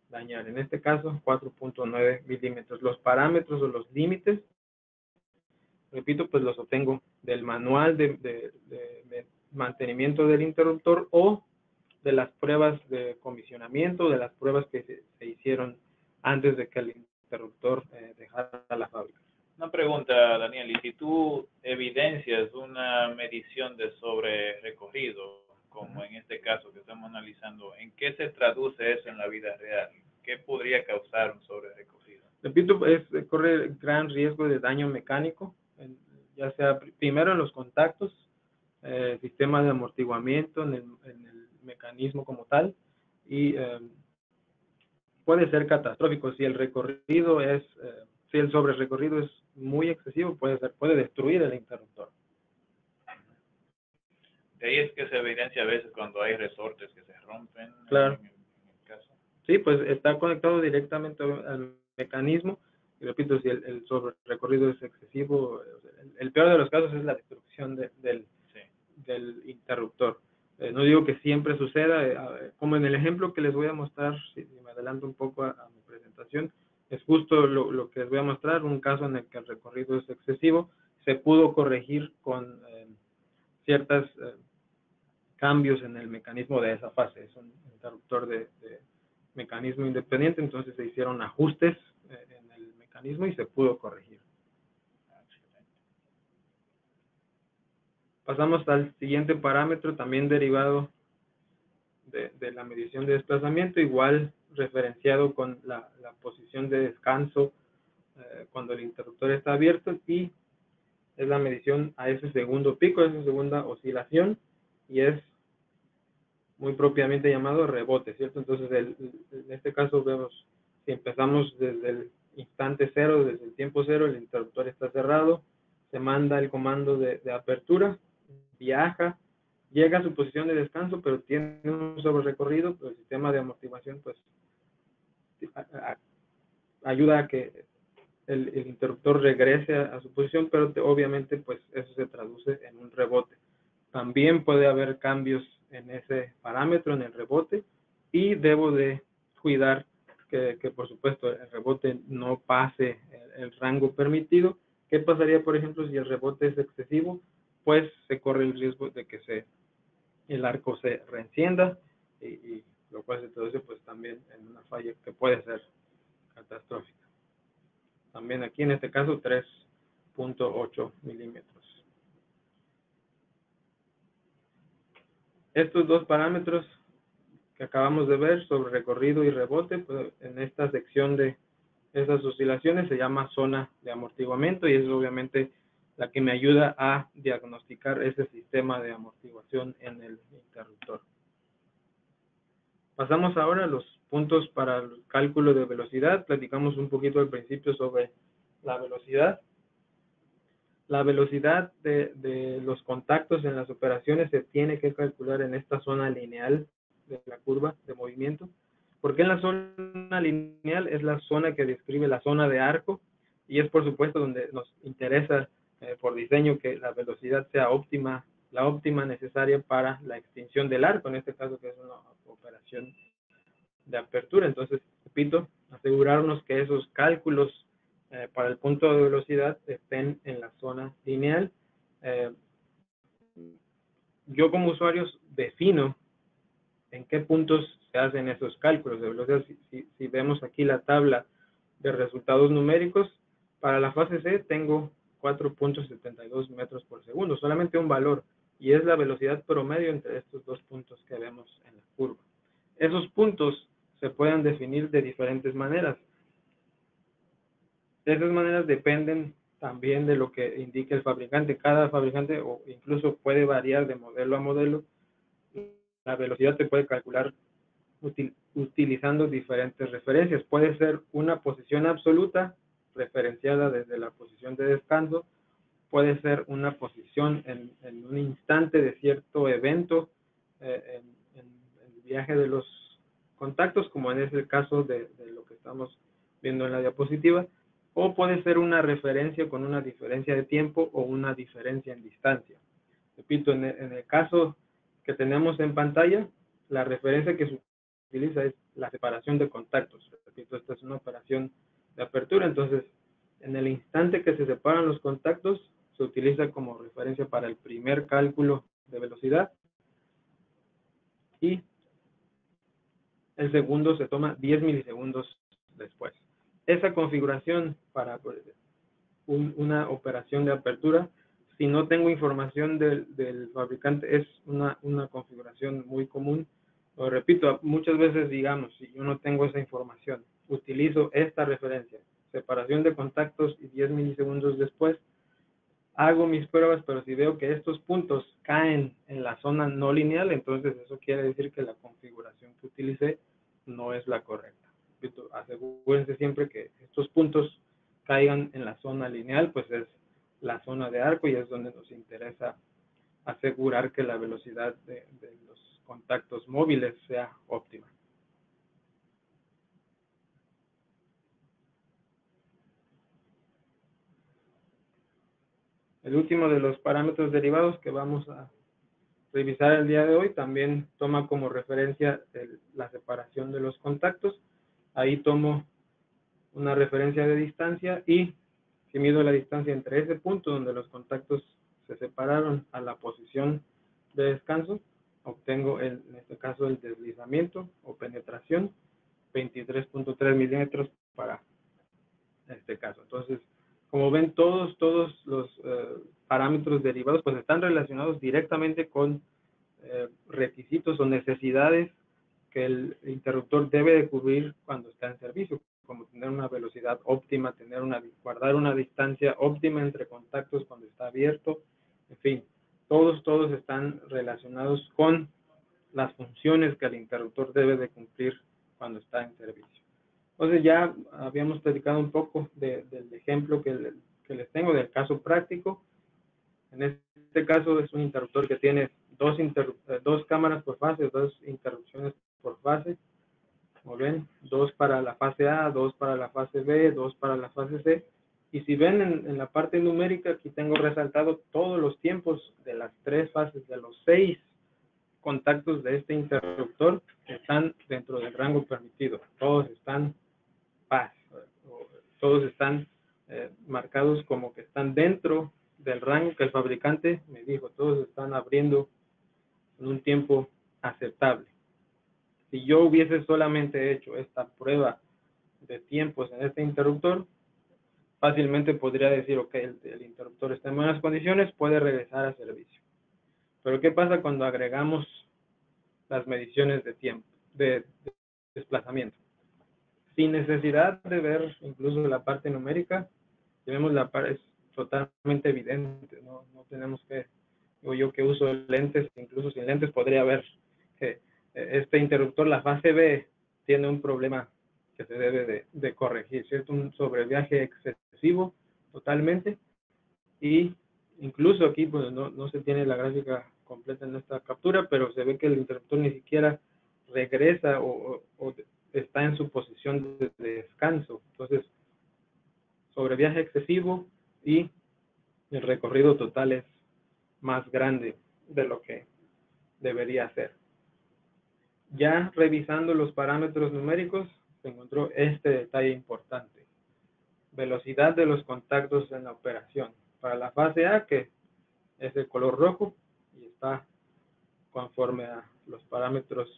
Speaker 3: dañar, en este caso 4.9 milímetros. Los parámetros o los límites, repito, pues los obtengo del manual de mantenimiento del interruptor o de las pruebas de comisionamiento, de las pruebas que se hicieron antes de que el interruptor dejara la fábrica.
Speaker 2: Una pregunta, Daniel, y si tú evidencias una medición de sobre recorrido, como en este caso que estamos analizando, ¿en qué se traduce eso en la vida real? ¿Qué podría causar un sobre recorrido?
Speaker 3: Repito, corre gran riesgo de daño mecánico, ya sea primero en los contactos, sistema de amortiguamiento, en el mecanismo como tal, y puede ser catastrófico si el recorrido si el sobre recorrido es muy excesivo, puede destruir el interruptor.
Speaker 2: De ahí es que se evidencia a veces cuando hay resortes que se rompen.
Speaker 3: Claro.
Speaker 2: En el caso.
Speaker 3: Sí, pues está conectado directamente al mecanismo, y repito, si el sobre recorrido es excesivo, el peor de los casos es la destrucción del interruptor. No digo que siempre suceda, como en el ejemplo que les voy a mostrar, si me adelanto un poco a mi presentación, es justo lo que les voy a mostrar, un caso en el que el recorrido es excesivo, se pudo corregir con ciertos cambios en el mecanismo de esa fase. Es un interruptor de mecanismo independiente, entonces se hicieron ajustes en el mecanismo y se pudo corregir. Pasamos al siguiente parámetro, también derivado de la medición de desplazamiento. Igual referenciado con la posición de descanso cuando el interruptor está abierto, y es la medición a ese segundo pico, a esa segunda oscilación, y es muy propiamente llamado rebote, ¿cierto? Entonces, en este caso vemos, si empezamos desde el instante cero, desde el tiempo cero, el interruptor está cerrado, se manda el comando de apertura, viaja, llega a su posición de descanso, pero tiene un sobrerecorrido, pues el sistema de amortiguación pues ayuda a que el interruptor regrese a su posición, pero obviamente pues eso se traduce en un rebote. También puede haber cambios en ese parámetro, en el rebote, y debo de cuidar que por supuesto el rebote no pase el rango permitido. ¿Qué pasaría, por ejemplo, si el rebote es excesivo? Pues se corre el riesgo de que el arco se reencienda, y lo cual se traduce pues también en una falla que puede ser catastrófica. También aquí en este caso 3.8 milímetros. Estos dos parámetros que acabamos de ver sobre recorrido y rebote, pues en esta sección de esas oscilaciones se llama zona de amortiguamiento, y es obviamente la que me ayuda a diagnosticar ese sistema de amortiguación en el interruptor. Pasamos ahora a los puntos para el cálculo de velocidad. Platicamos un poquito al principio sobre la velocidad. La velocidad de los contactos en las operaciones se tiene que calcular en esta zona lineal de la curva de movimiento. Porque en la zona lineal es la zona que describe la zona de arco, y es por supuesto donde nos interesa por diseño que la velocidad sea óptima, la óptima necesaria para la extinción del arco, en este caso que es una operación de apertura. Entonces, repito, asegurarnos que esos cálculos para el punto de velocidad estén en la zona lineal. Yo como usuario defino en qué puntos se hacen esos cálculos de velocidad. Si vemos aquí la tabla de resultados numéricos, para la fase C tengo 4.72 metros por segundo, solamente un valor, y es la velocidad promedio entre estos dos puntos que vemos en la curva. Esos puntos se pueden definir de diferentes maneras. Esas maneras dependen también de lo que indique el fabricante. Cada fabricante, o incluso puede variar de modelo a modelo, la velocidad se puede calcular utilizando diferentes referencias. Puede ser una posición absoluta referenciada desde la posición de descanso, puede ser una posición en un instante de cierto evento en el viaje de los contactos, como en ese caso de lo que estamos viendo en la diapositiva, o puede ser una referencia con una diferencia de tiempo o una diferencia en distancia. Repito, en el caso que tenemos en pantalla, la referencia que se utiliza es la separación de contactos. Repito, esta es una operación de apertura, entonces en el instante que se separan los contactos se utiliza como referencia para el primer cálculo de velocidad, y el segundo se toma 10 milisegundos después. Esa configuración para una operación de apertura, si no tengo información del fabricante, es una configuración muy común. Lo repito, muchas veces, digamos, si yo no tengo esa información, utilizo esta referencia, separación de contactos, y 10 milisegundos después hago mis pruebas, pero si veo que estos puntos caen en la zona no lineal, entonces eso quiere decir que la configuración que utilicé no es la correcta. Repito, asegúrense siempre que estos puntos caigan en la zona lineal, pues es la zona de arco, y es donde nos interesa asegurar que la velocidad de los contactos móviles sea óptima. El último de los parámetros derivados que vamos a revisar el día de hoy también toma como referencia la separación de los contactos. Ahí tomo una referencia de distancia, y si mido la distancia entre ese punto donde los contactos se separaron a la posición de descanso, obtengo en este caso el deslizamiento o penetración, 23.3 milímetros para este caso. Entonces, como ven, todos los parámetros derivados pues están relacionados directamente con requisitos o necesidades que el interruptor debe de cubrir cuando está en servicio, como tener una velocidad óptima, guardar una distancia óptima entre contactos cuando está abierto, en fin, todos están relacionados con las funciones que el interruptor debe de cumplir cuando está en servicio. Entonces ya habíamos platicado un poco del ejemplo que les tengo, del caso práctico. En este caso es un interruptor que tiene dos cámaras por fase, dos interrupciones por fase. Como ven, dos para la fase A, dos para la fase B, dos para la fase C. Y si ven en la parte numérica, aquí tengo resaltado todos los tiempos de las tres fases, de los 6 contactos de este interruptor que están dentro del rango permitido. Todos están todos están marcados como que están dentro del rango que el fabricante me dijo. Todos están abriendo en un tiempo aceptable. Si yo hubiese solamente hecho esta prueba de tiempos en este interruptor, fácilmente podría decir, ok, el interruptor está en buenas condiciones, puede regresar a servicio. Pero ¿qué pasa cuando agregamos las mediciones de tiempo, de desplazamiento? Sin necesidad de ver incluso la parte numérica, si vemos la parte, es totalmente evidente, no tenemos que, digo yo que uso lentes, incluso sin lentes podría ver que este interruptor, la fase B, tiene un problema que se debe de corregir, ¿cierto? Un sobreviaje excesivo totalmente, y incluso aquí pues no se tiene la gráfica completa en esta captura, pero se ve que el interruptor ni siquiera regresa o está en su posición de descanso. Entonces, sobreviaje excesivo y el recorrido total es más grande de lo que debería ser. Ya revisando los parámetros numéricos, se encontró este detalle importante. Velocidad de los contactos en la operación. Para la fase A, que es el color rojo y está conforme a los parámetros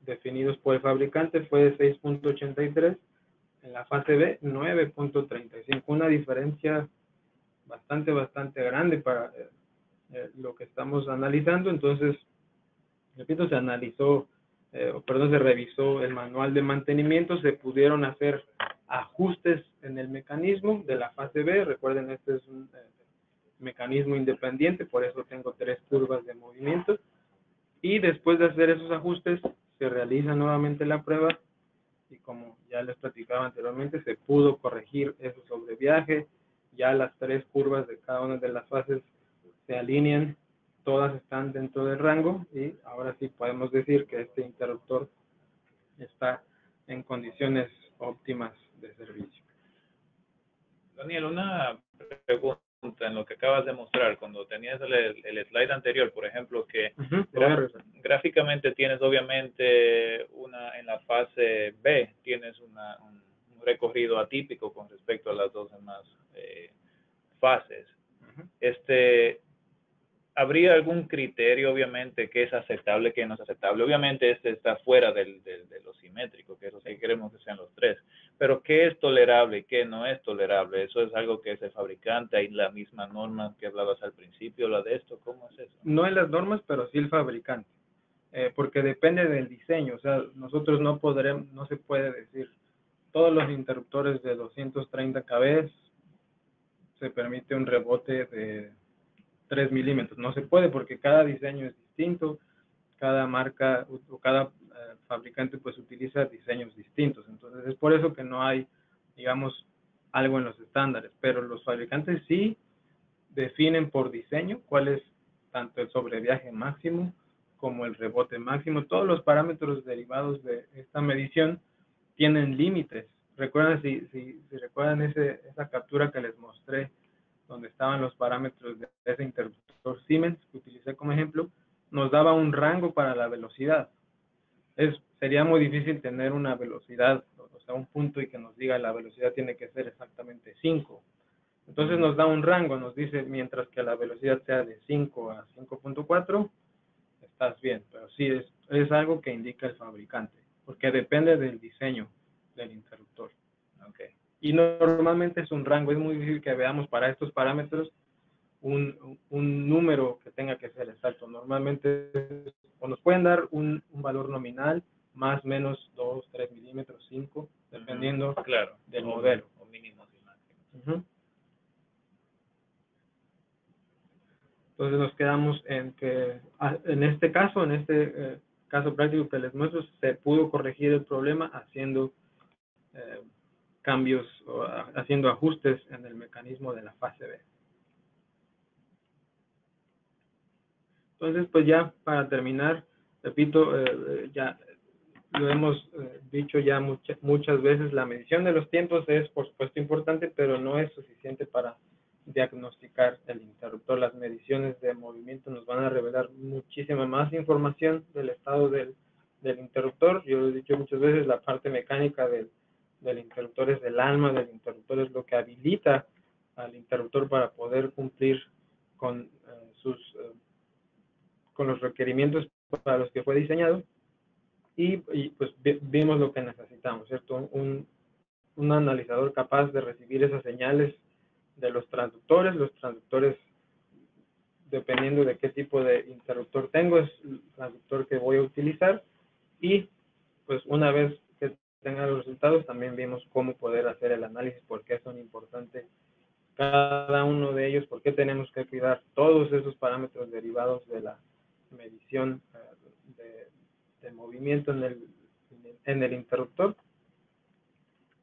Speaker 3: definidos por el fabricante, fue de 6.83. En la fase B, 9.35. Una diferencia bastante grande para lo que estamos analizando. Entonces, repito, se revisó el manual de mantenimiento, se pudieron hacer ajustes en el mecanismo de la fase B. Recuerden, este es un mecanismo independiente, por eso tengo 3 curvas de movimiento. Y después de hacer esos ajustes, se realiza nuevamente la prueba y como ya les platicaba anteriormente, se pudo corregir ese sobreviaje. Ya las 3 curvas de cada una de las fases se alinean, todas están dentro del rango y ahora sí podemos decir que este interruptor está en condiciones óptimas de servicio.
Speaker 2: Daniel, una pregunta en lo que acabas de mostrar, cuando tenías el slide anterior, por ejemplo, que gráficamente tienes obviamente en la fase B, tienes un recorrido atípico con respecto a las dos demás fases. ¿Habría algún criterio, obviamente, que es aceptable, que no es aceptable? Obviamente este está fuera de lo simétrico, que eso sí queremos que sean los 3. Pero ¿qué es tolerable y qué no es tolerable? ¿Eso es algo que es el fabricante? ¿Hay la misma norma que hablabas al principio, la de esto? ¿Cómo es eso?
Speaker 3: No en las normas, pero sí el fabricante. Porque depende del diseño. O sea, nosotros no se puede decir, todos los interruptores de 230 kV se permite un rebote de 3 milímetros. No se puede porque cada diseño es distinto, cada marca o cada fabricante pues utiliza diseños distintos. Entonces es por eso que no hay, digamos, algo en los estándares, pero los fabricantes sí definen por diseño cuál es tanto el sobreviaje máximo como el rebote máximo. Todos los parámetros derivados de esta medición tienen límites. Recuerdan, si recuerdan esa captura que les mostré donde estaban los parámetros de ese interruptor Siemens que utilicé como ejemplo, nos daba un rango para la velocidad. Sería muy difícil tener una velocidad, o sea, un punto y que nos diga la velocidad tiene que ser exactamente 5. Entonces nos da un rango, nos dice, mientras que la velocidad sea de 5 a 5.4, estás bien. Pero sí, es algo que indica el fabricante, porque depende del diseño del interruptor.
Speaker 2: Okay.
Speaker 3: Y normalmente es un rango, es muy difícil que veamos para estos parámetros un número que tenga que ser exacto. Normalmente o nos pueden dar un valor nominal, más, menos 2, 3 milímetros, 5, dependiendo
Speaker 2: claro,
Speaker 3: del modelo.
Speaker 2: O mínimos y máximos.
Speaker 3: Entonces nos quedamos en que en este caso, caso práctico que les muestro, se pudo corregir el problema haciendo cambios o haciendo ajustes en el mecanismo de la fase B. Entonces, pues ya para terminar, repito, ya lo hemos dicho ya muchas veces, la medición de los tiempos es por supuesto importante, pero no es suficiente para diagnosticar el interruptor. Las mediciones de movimiento nos van a revelar muchísima más información del estado del interruptor. Yo lo he dicho muchas veces, la parte mecánica del interruptor es el alma del interruptor, es lo que habilita al interruptor para poder cumplir con con los requerimientos para los que fue diseñado. Y pues vimos lo que necesitamos, ¿cierto? Un analizador capaz de recibir esas señales de los transductores. Los transductores, dependiendo de qué tipo de interruptor tengo, es el transductor que voy a utilizar. Y pues una vez que tenga los resultados, también vimos cómo poder hacer el análisis, por qué son importantes cada uno de ellos, por qué tenemos que cuidar todos esos parámetros derivados de la medición de movimiento en el interruptor.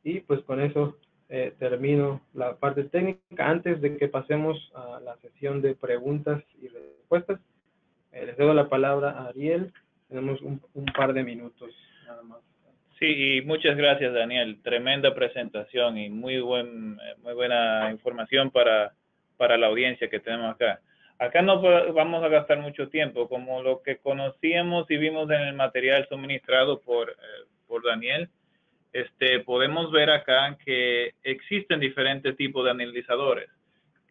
Speaker 3: Y pues con eso termino la parte técnica. Antes de que pasemos a la sesión de preguntas y respuestas, les doy la palabra a Ariel. Tenemos un par de minutos nada más.
Speaker 2: Sí, y muchas gracias, Daniel. Tremenda presentación y muy buena información para la audiencia que tenemos acá. Acá no vamos a gastar mucho tiempo, como lo que conocíamos y vimos en el material suministrado por Daniel. Podemos ver acá que existen diferentes tipos de analizadores,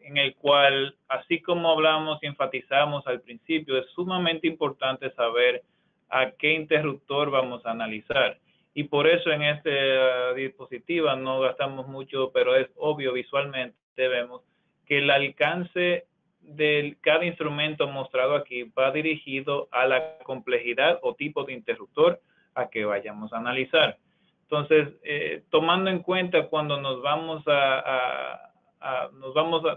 Speaker 2: en el cual, así como hablamos y enfatizamos al principio, es sumamente importante saber a qué interruptor vamos a analizar. Y por eso en esta diapositiva no gastamos mucho, pero es obvio visualmente, vemos que el alcance de cada instrumento mostrado aquí va dirigido a la complejidad o tipo de interruptor a que vayamos a analizar. Entonces, tomando en cuenta cuando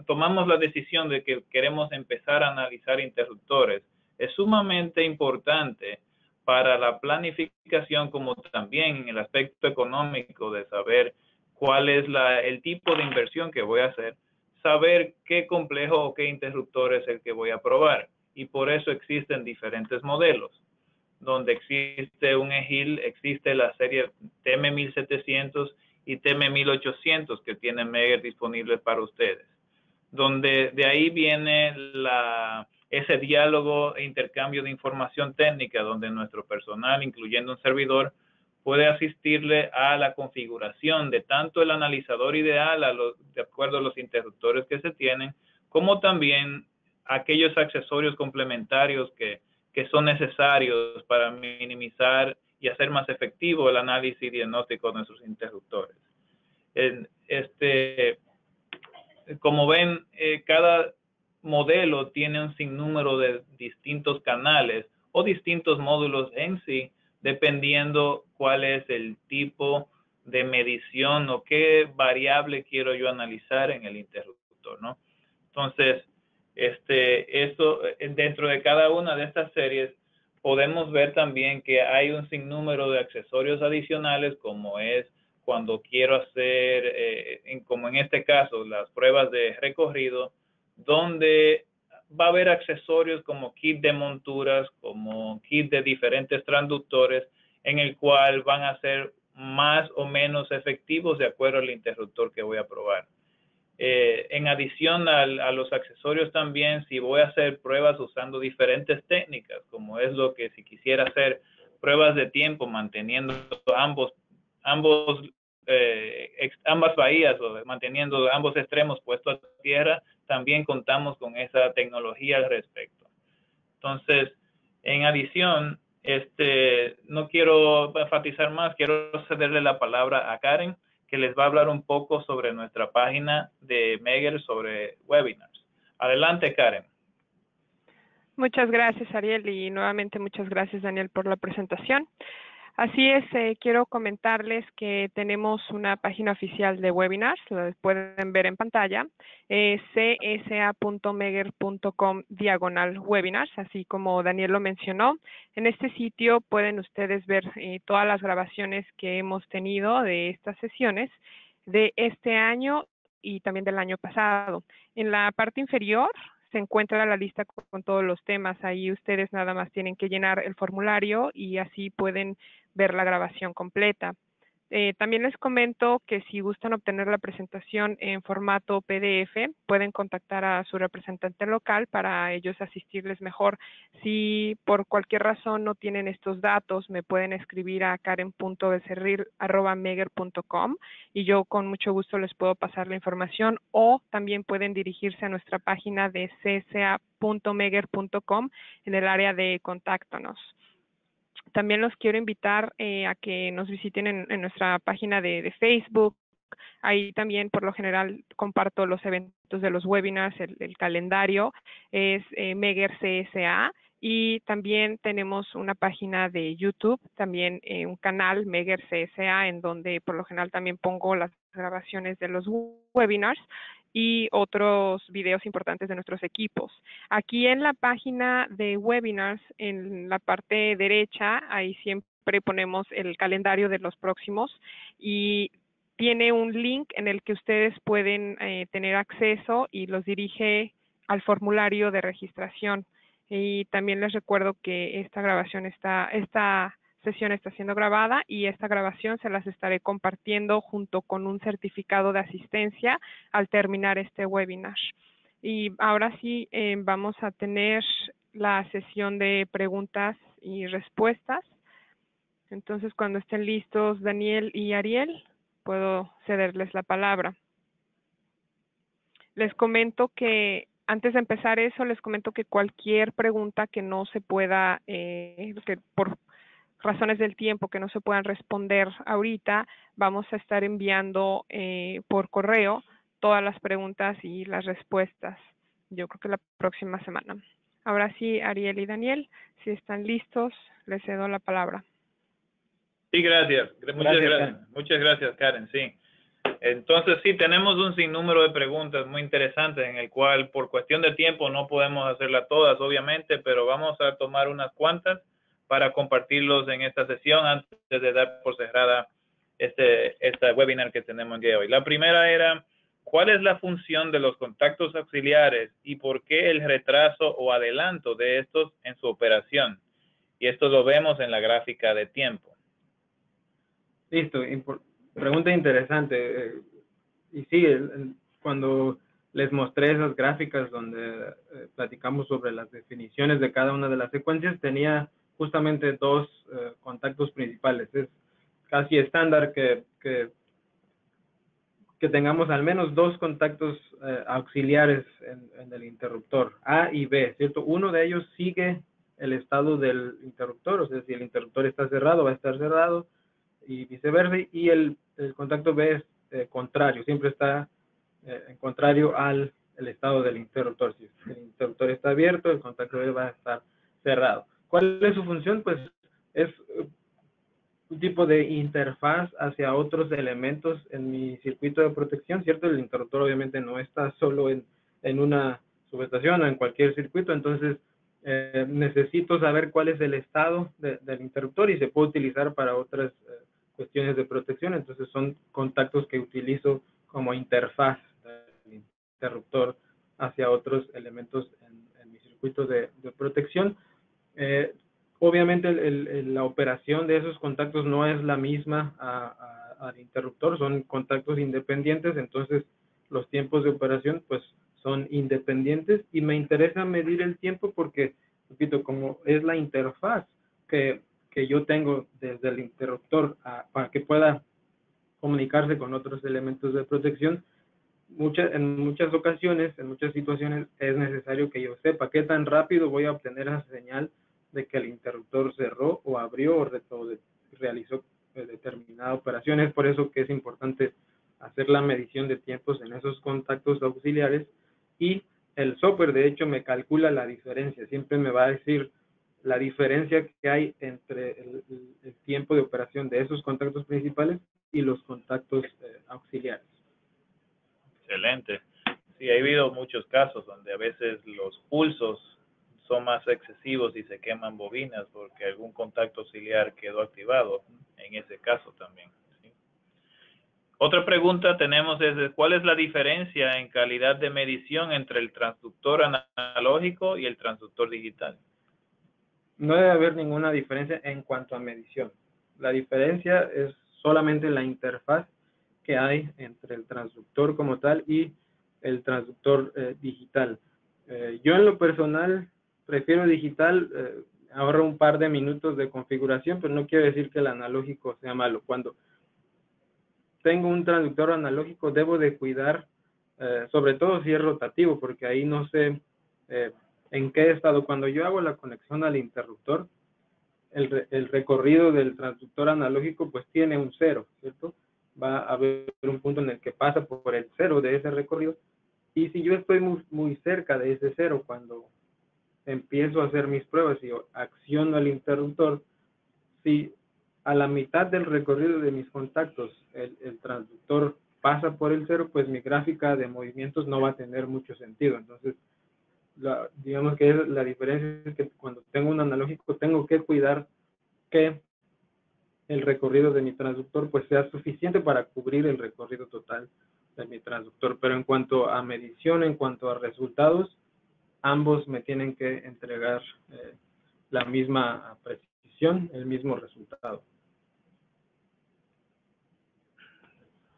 Speaker 2: tomamos la decisión de que queremos empezar a analizar interruptores, es sumamente importante para la planificación, como también en el aspecto económico de saber cuál es el tipo de inversión que voy a hacer, saber qué complejo o qué interruptor es el que voy a probar. Y por eso existen diferentes modelos. Donde existe un EGIL, existe la serie TM1700 y TM1800 que tienen Megger disponibles para ustedes. Donde de ahí viene ese diálogo e intercambio de información técnica donde nuestro personal, incluyendo un servidor, puede asistirle a la configuración de tanto el analizador ideal de acuerdo a los interruptores que se tienen, como también aquellos accesorios complementarios que son necesarios para minimizar y hacer más efectivo el análisis y diagnóstico de nuestros interruptores. Como ven, cada modelo tiene un sinnúmero de distintos canales o distintos módulos en sí, dependiendo cuál es el tipo de medición o qué variable quiero yo analizar en el interruptor, ¿no? Entonces, dentro de cada una de estas series podemos ver también que hay un sinnúmero de accesorios adicionales, como es cuando quiero hacer, como en este caso, las pruebas de recorrido, donde va a haber accesorios como kit de monturas, como kit de diferentes transductores, en el cual van a ser más o menos efectivos de acuerdo al interruptor que voy a probar. En adición a los accesorios también, si voy a hacer pruebas usando diferentes técnicas, como es lo que si quisiera hacer pruebas de tiempo manteniendo ambas bahías o manteniendo ambos extremos puestos a tierra, también contamos con esa tecnología al respecto. Entonces, en adición, no quiero enfatizar más, quiero cederle la palabra a Karen, que les va a hablar un poco sobre nuestra página de Megger sobre webinars. Adelante, Karen.
Speaker 1: Muchas gracias, Ariel, y nuevamente muchas gracias, Daniel, por la presentación. Así es, quiero comentarles que tenemos una página oficial de webinars, lo pueden ver en pantalla, csa.megger.com/webinars, así como Daniel lo mencionó. En este sitio pueden ustedes ver todas las grabaciones que hemos tenido de estas sesiones de este año y también del año pasado. En la parte inferior se encuentra la lista con todos los temas. Ahí ustedes nada más tienen que llenar el formulario y así pueden ver la grabación completa. También les comento que si gustan obtener la presentación en formato PDF, pueden contactar a su representante local para ellos asistirles mejor. Si por cualquier razón no tienen estos datos, me pueden escribir a karen.becerril@megger.com y yo con mucho gusto les puedo pasar la información, o también pueden dirigirse a nuestra página de csa.megger.com en el área de contáctanos. También los quiero invitar a que nos visiten en nuestra página de Facebook. Ahí también, por lo general, comparto los eventos de los webinars, el calendario, es Megger CSA. Y también tenemos una página de YouTube, también un canal Megger CSA, en donde por lo general también pongo las grabaciones de los webinars y otros videos importantes de nuestros equipos. Aquí en la página de webinars, en la parte derecha, ahí siempre ponemos el calendario de los próximos y tiene un link en el que ustedes pueden tener acceso y los dirige al formulario de registración. Y también les recuerdo que esta sesión está siendo grabada y esta grabación se las estaré compartiendo junto con un certificado de asistencia al terminar este webinar. Y ahora sí, vamos a tener la sesión de preguntas y respuestas. Entonces, cuando estén listos Daniel y Ariel, puedo cederles la palabra. Les comento que, antes de empezar eso, les comento que cualquier pregunta que no se pueda, que por razones del tiempo que no se puedan responder ahorita, vamos a estar enviando por correo todas las preguntas y las respuestas. Yo creo que la próxima semana. Ahora sí, Ariel y Daniel, si están listos, les cedo la palabra.
Speaker 2: Sí, gracias. Muchas gracias, Karen. Sí. Entonces, sí, tenemos un sinnúmero de preguntas muy interesantes en el cual, por cuestión de tiempo, no podemos hacerlas todas, obviamente, pero vamos a tomar unas cuantas para compartirlos en esta sesión antes de dar por cerrada este webinar que tenemos el día de hoy. La primera era, ¿cuál es la función de los contactos auxiliares y por qué el retraso o adelanto de estos en su operación? Y esto lo vemos en la gráfica de tiempo.
Speaker 3: Listo, pregunta interesante. Y sí, cuando les mostré esas gráficas donde platicamos sobre las definiciones de cada una de las secuencias, tenía justamente dos contactos principales. Es casi estándar que tengamos al menos dos contactos auxiliares en el interruptor, A y B, ¿cierto? Uno de ellos sigue el estado del interruptor, o sea, si el interruptor está cerrado, va a estar cerrado, y viceversa, y el contacto B es contrario, siempre está en contrario al el estado del interruptor. Si el interruptor está abierto, el contacto B va a estar cerrado. ¿Cuál es su función? Pues es un tipo de interfaz hacia otros elementos en mi circuito de protección, ¿cierto? El interruptor obviamente no está solo en una subestación o en cualquier circuito, entonces necesito saber cuál es el estado del interruptor y se puede utilizar para otras cuestiones de protección. Entonces son contactos que utilizo como interfaz del interruptor hacia otros elementos en mi circuito de protección. Obviamente la operación de esos contactos no es la misma al interruptor, son contactos independientes, entonces los tiempos de operación pues son independientes y me interesa medir el tiempo porque, repito, como es la interfaz que yo tengo desde el interruptor para que pueda comunicarse con otros elementos de protección, en muchas ocasiones, en muchas situaciones es necesario que yo sepa qué tan rápido voy a obtener esa señal de que el interruptor cerró o abrió o realizó determinada operación. Es por eso que es importante hacer la medición de tiempos en esos contactos auxiliares y el software de hecho me calcula la diferencia, siempre me va a decir la diferencia que hay entre el tiempo de operación de esos contactos principales y los contactos auxiliares.
Speaker 2: Excelente. Sí, ha habido muchos casos donde a veces los pulsos son más excesivos y se queman bobinas porque algún contacto auxiliar quedó activado en ese caso también. ¿Sí? Otra pregunta tenemos es, ¿cuál es la diferencia en calidad de medición entre el transductor analógico y el transductor digital?
Speaker 3: No debe haber ninguna diferencia en cuanto a medición. La diferencia es solamente la interfaz que hay entre el transductor como tal y el transductor digital. Yo en lo personal prefiero digital, ahorro un par de minutos de configuración, pero no quiere decir que el analógico sea malo. Cuando tengo un transductor analógico debo de cuidar, sobre todo si es rotativo, porque ahí no sé en qué estado. Cuando yo hago la conexión al interruptor, el recorrido del transductor analógico pues tiene un cero, ¿cierto? Va a haber un punto en el que pasa por el cero de ese recorrido, y si yo estoy muy cerca de ese cero cuando empiezo a hacer mis pruebas y acciono el interruptor, si a la mitad del recorrido de mis contactos el transductor pasa por el cero, pues mi gráfica de movimientos no va a tener mucho sentido. Entonces, digamos que la diferencia es que cuando tengo un analógico tengo que cuidar que el recorrido de mi transductor pues sea suficiente para cubrir el recorrido total de mi transductor. Pero en cuanto a medición, en cuanto a resultados, ambos me tienen que entregar la misma precisión, el mismo resultado.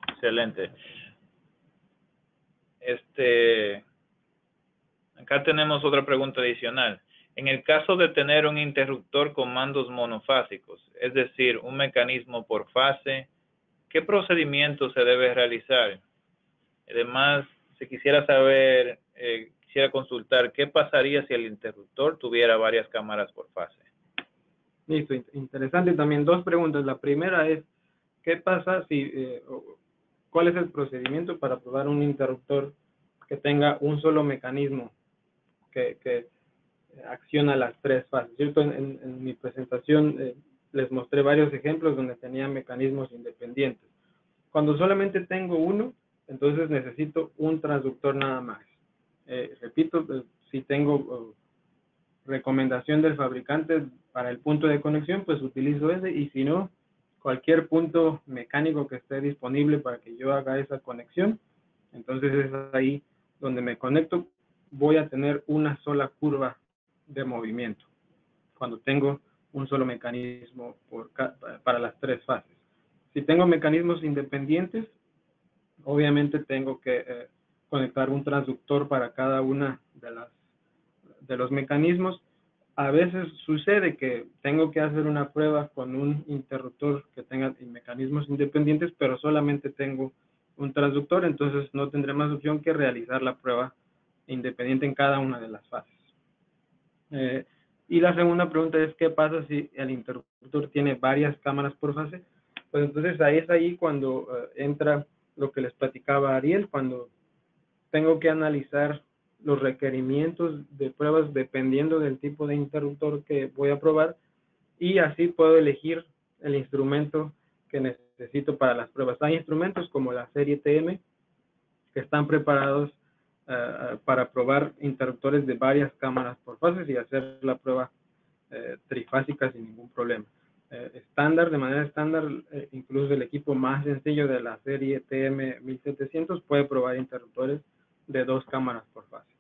Speaker 2: Excelente. Acá tenemos otra pregunta adicional. En el caso de tener un interruptor con mandos monofásicos, es decir, un mecanismo por fase, ¿qué procedimiento se debe realizar? Además, si quisiera saber, quisiera consultar, ¿qué pasaría si el interruptor tuviera varias cámaras por fase?
Speaker 3: Listo, interesante también. Dos preguntas. La primera es, ¿qué pasa si, cuál es el procedimiento para probar un interruptor que tenga un solo mecanismo que acciona las tres fases? ¿Cierto? En mi presentación les mostré varios ejemplos donde tenía mecanismos independientes. Cuando solamente tengo uno, entonces necesito un transductor nada más. Repito, si tengo recomendación del fabricante para el punto de conexión, pues utilizo ese, y si no, cualquier punto mecánico que esté disponible para que yo haga esa conexión, entonces es ahí donde me conecto. Voy a tener una sola curva de movimiento cuando tengo un solo mecanismo para las tres fases. Si tengo mecanismos independientes, obviamente tengo que conectar un transductor para cada una de los mecanismos. A veces sucede que tengo que hacer una prueba con un interruptor que tenga mecanismos independientes, pero solamente tengo un transductor, entonces no tendré más opción que realizar la prueba independiente en cada una de las fases. Y la segunda pregunta es, ¿qué pasa si el interruptor tiene varias cámaras por fase? Pues entonces ahí es cuando entra lo que les platicaba Ariel, cuando tengo que analizar los requerimientos de pruebas dependiendo del tipo de interruptor que voy a probar, y así puedo elegir el instrumento que necesito para las pruebas. Hay instrumentos como la serie TM que están preparados para probar interruptores de varias cámaras por fases y hacer la prueba trifásica sin ningún problema. De manera estándar, incluso el equipo más sencillo de la serie TM1700 puede probar interruptores de 2 cámaras por fase.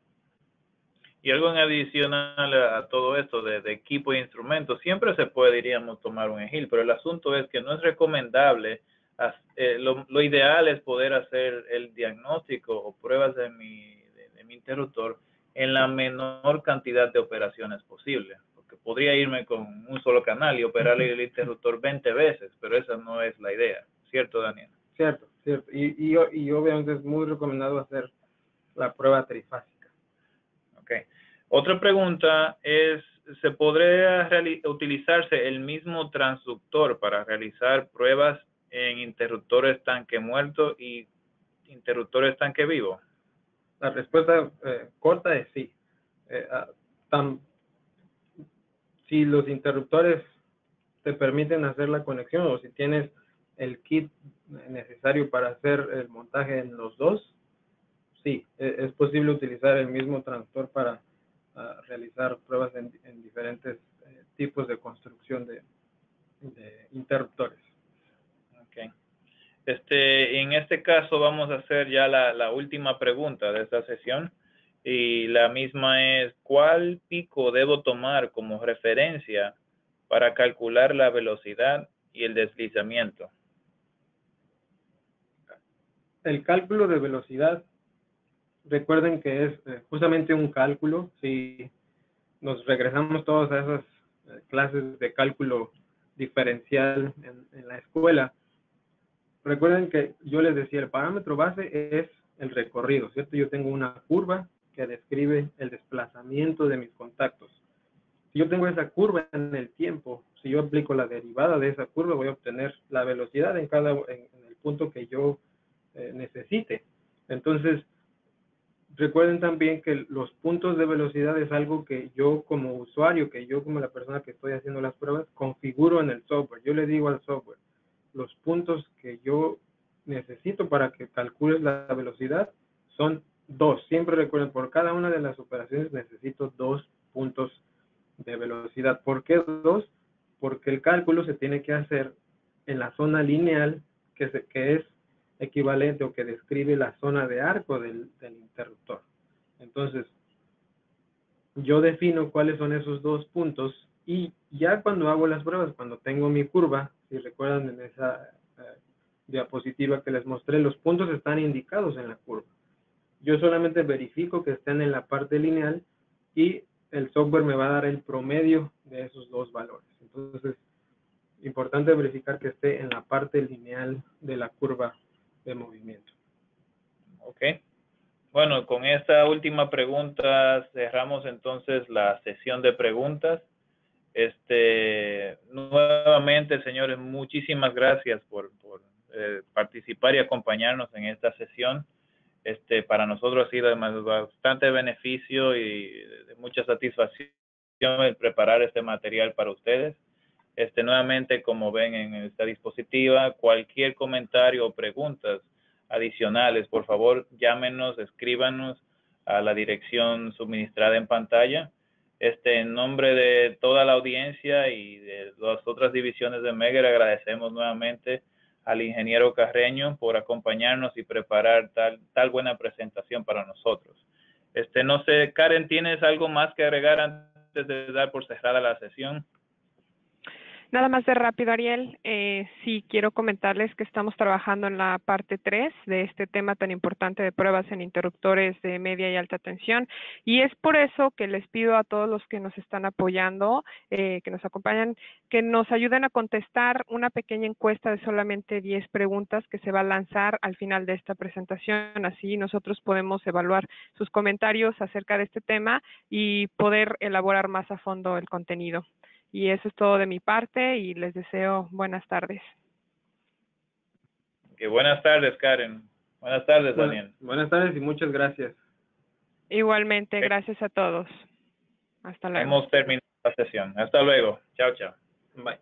Speaker 2: Y algo en adicional a todo esto de equipo e instrumentos, siempre se puede, diríamos, tomar un EGIL, pero el asunto es que no es recomendable, lo ideal es poder hacer el diagnóstico o pruebas de mi interruptor en la menor cantidad de operaciones posible, porque podría irme con un solo canal y operar el interruptor 20 veces, pero esa no es la idea, ¿cierto, Daniel?
Speaker 3: Cierto, cierto. Y obviamente es muy recomendado hacer la prueba trifásica.
Speaker 2: Okay. Otra pregunta es, ¿se podría utilizarse el mismo transductor para realizar pruebas en interruptores tanque muerto y interruptores tanque vivo?
Speaker 3: La respuesta corta es sí. Si los interruptores te permiten hacer la conexión o si tienes el kit necesario para hacer el montaje en los dos, sí, es posible utilizar el mismo transductor para realizar pruebas en diferentes tipos de construcción de interruptores.
Speaker 2: Okay. En este caso vamos a hacer ya la última pregunta de esta sesión y la misma es, ¿cuál pico debo tomar como referencia para calcular la velocidad y el deslizamiento?
Speaker 3: El cálculo de velocidad, recuerden que es justamente un cálculo. Si nos regresamos todos a esas clases de cálculo diferencial en la escuela, recuerden que yo les decía, el parámetro base es el recorrido, ¿cierto? Yo tengo una curva que describe el desplazamiento de mis contactos. Si yo tengo esa curva en el tiempo, si yo aplico la derivada de esa curva, voy a obtener la velocidad en el punto que yo necesite. Entonces, recuerden también que los puntos de velocidad es algo que yo como usuario, que yo como la persona que estoy haciendo las pruebas, configuro en el software. Yo le digo al software, los puntos que yo necesito para que calcules la velocidad son 2. Siempre recuerden, por cada una de las operaciones necesito 2 puntos de velocidad. ¿Por qué 2? Porque el cálculo se tiene que hacer en la zona lineal que es equivalente o que describe la zona de arco del interruptor. Entonces, yo defino cuáles son esos 2 puntos y ya cuando hago las pruebas, cuando tengo mi curva, si recuerdan en esa diapositiva que les mostré, los puntos están indicados en la curva. Yo solamente verifico que estén en la parte lineal y el software me va a dar el promedio de esos 2 valores. Entonces, importante verificar que esté en la parte lineal de la curva de movimiento.
Speaker 2: Ok. Bueno, con esta última pregunta cerramos entonces la sesión de preguntas. Nuevamente, señores, muchísimas gracias por participar y acompañarnos en esta sesión. Para nosotros ha sido de bastante beneficio y de mucha satisfacción el preparar este material para ustedes. Nuevamente, como ven en esta diapositiva, cualquier comentario o preguntas adicionales, por favor, llámenos, escríbanos a la dirección suministrada en pantalla. En nombre de toda la audiencia y de las otras divisiones de Megger, agradecemos nuevamente al ingeniero Carreño por acompañarnos y preparar tal buena presentación para nosotros. No sé, Karen, ¿tienes algo más que agregar antes de dar por cerrada la sesión?
Speaker 1: Nada más de rápido, Ariel. Sí, quiero comentarles que estamos trabajando en la parte 3 de este tema tan importante de pruebas en interruptores de media y alta tensión. Y es por eso que les pido a todos los que nos están apoyando, que nos acompañan, que nos ayuden a contestar una pequeña encuesta de solamente 10 preguntas que se va a lanzar al final de esta presentación. Así nosotros podemos evaluar sus comentarios acerca de este tema y poder elaborar más a fondo el contenido. Y eso es todo de mi parte y les deseo buenas tardes.
Speaker 2: Buenas tardes, Karen. Buenas tardes, Daniel.
Speaker 3: Buenas tardes y muchas gracias.
Speaker 1: Igualmente, gracias a todos. Hasta luego.
Speaker 2: Hemos terminado la sesión. Hasta luego. Chao, chao.
Speaker 3: Bye.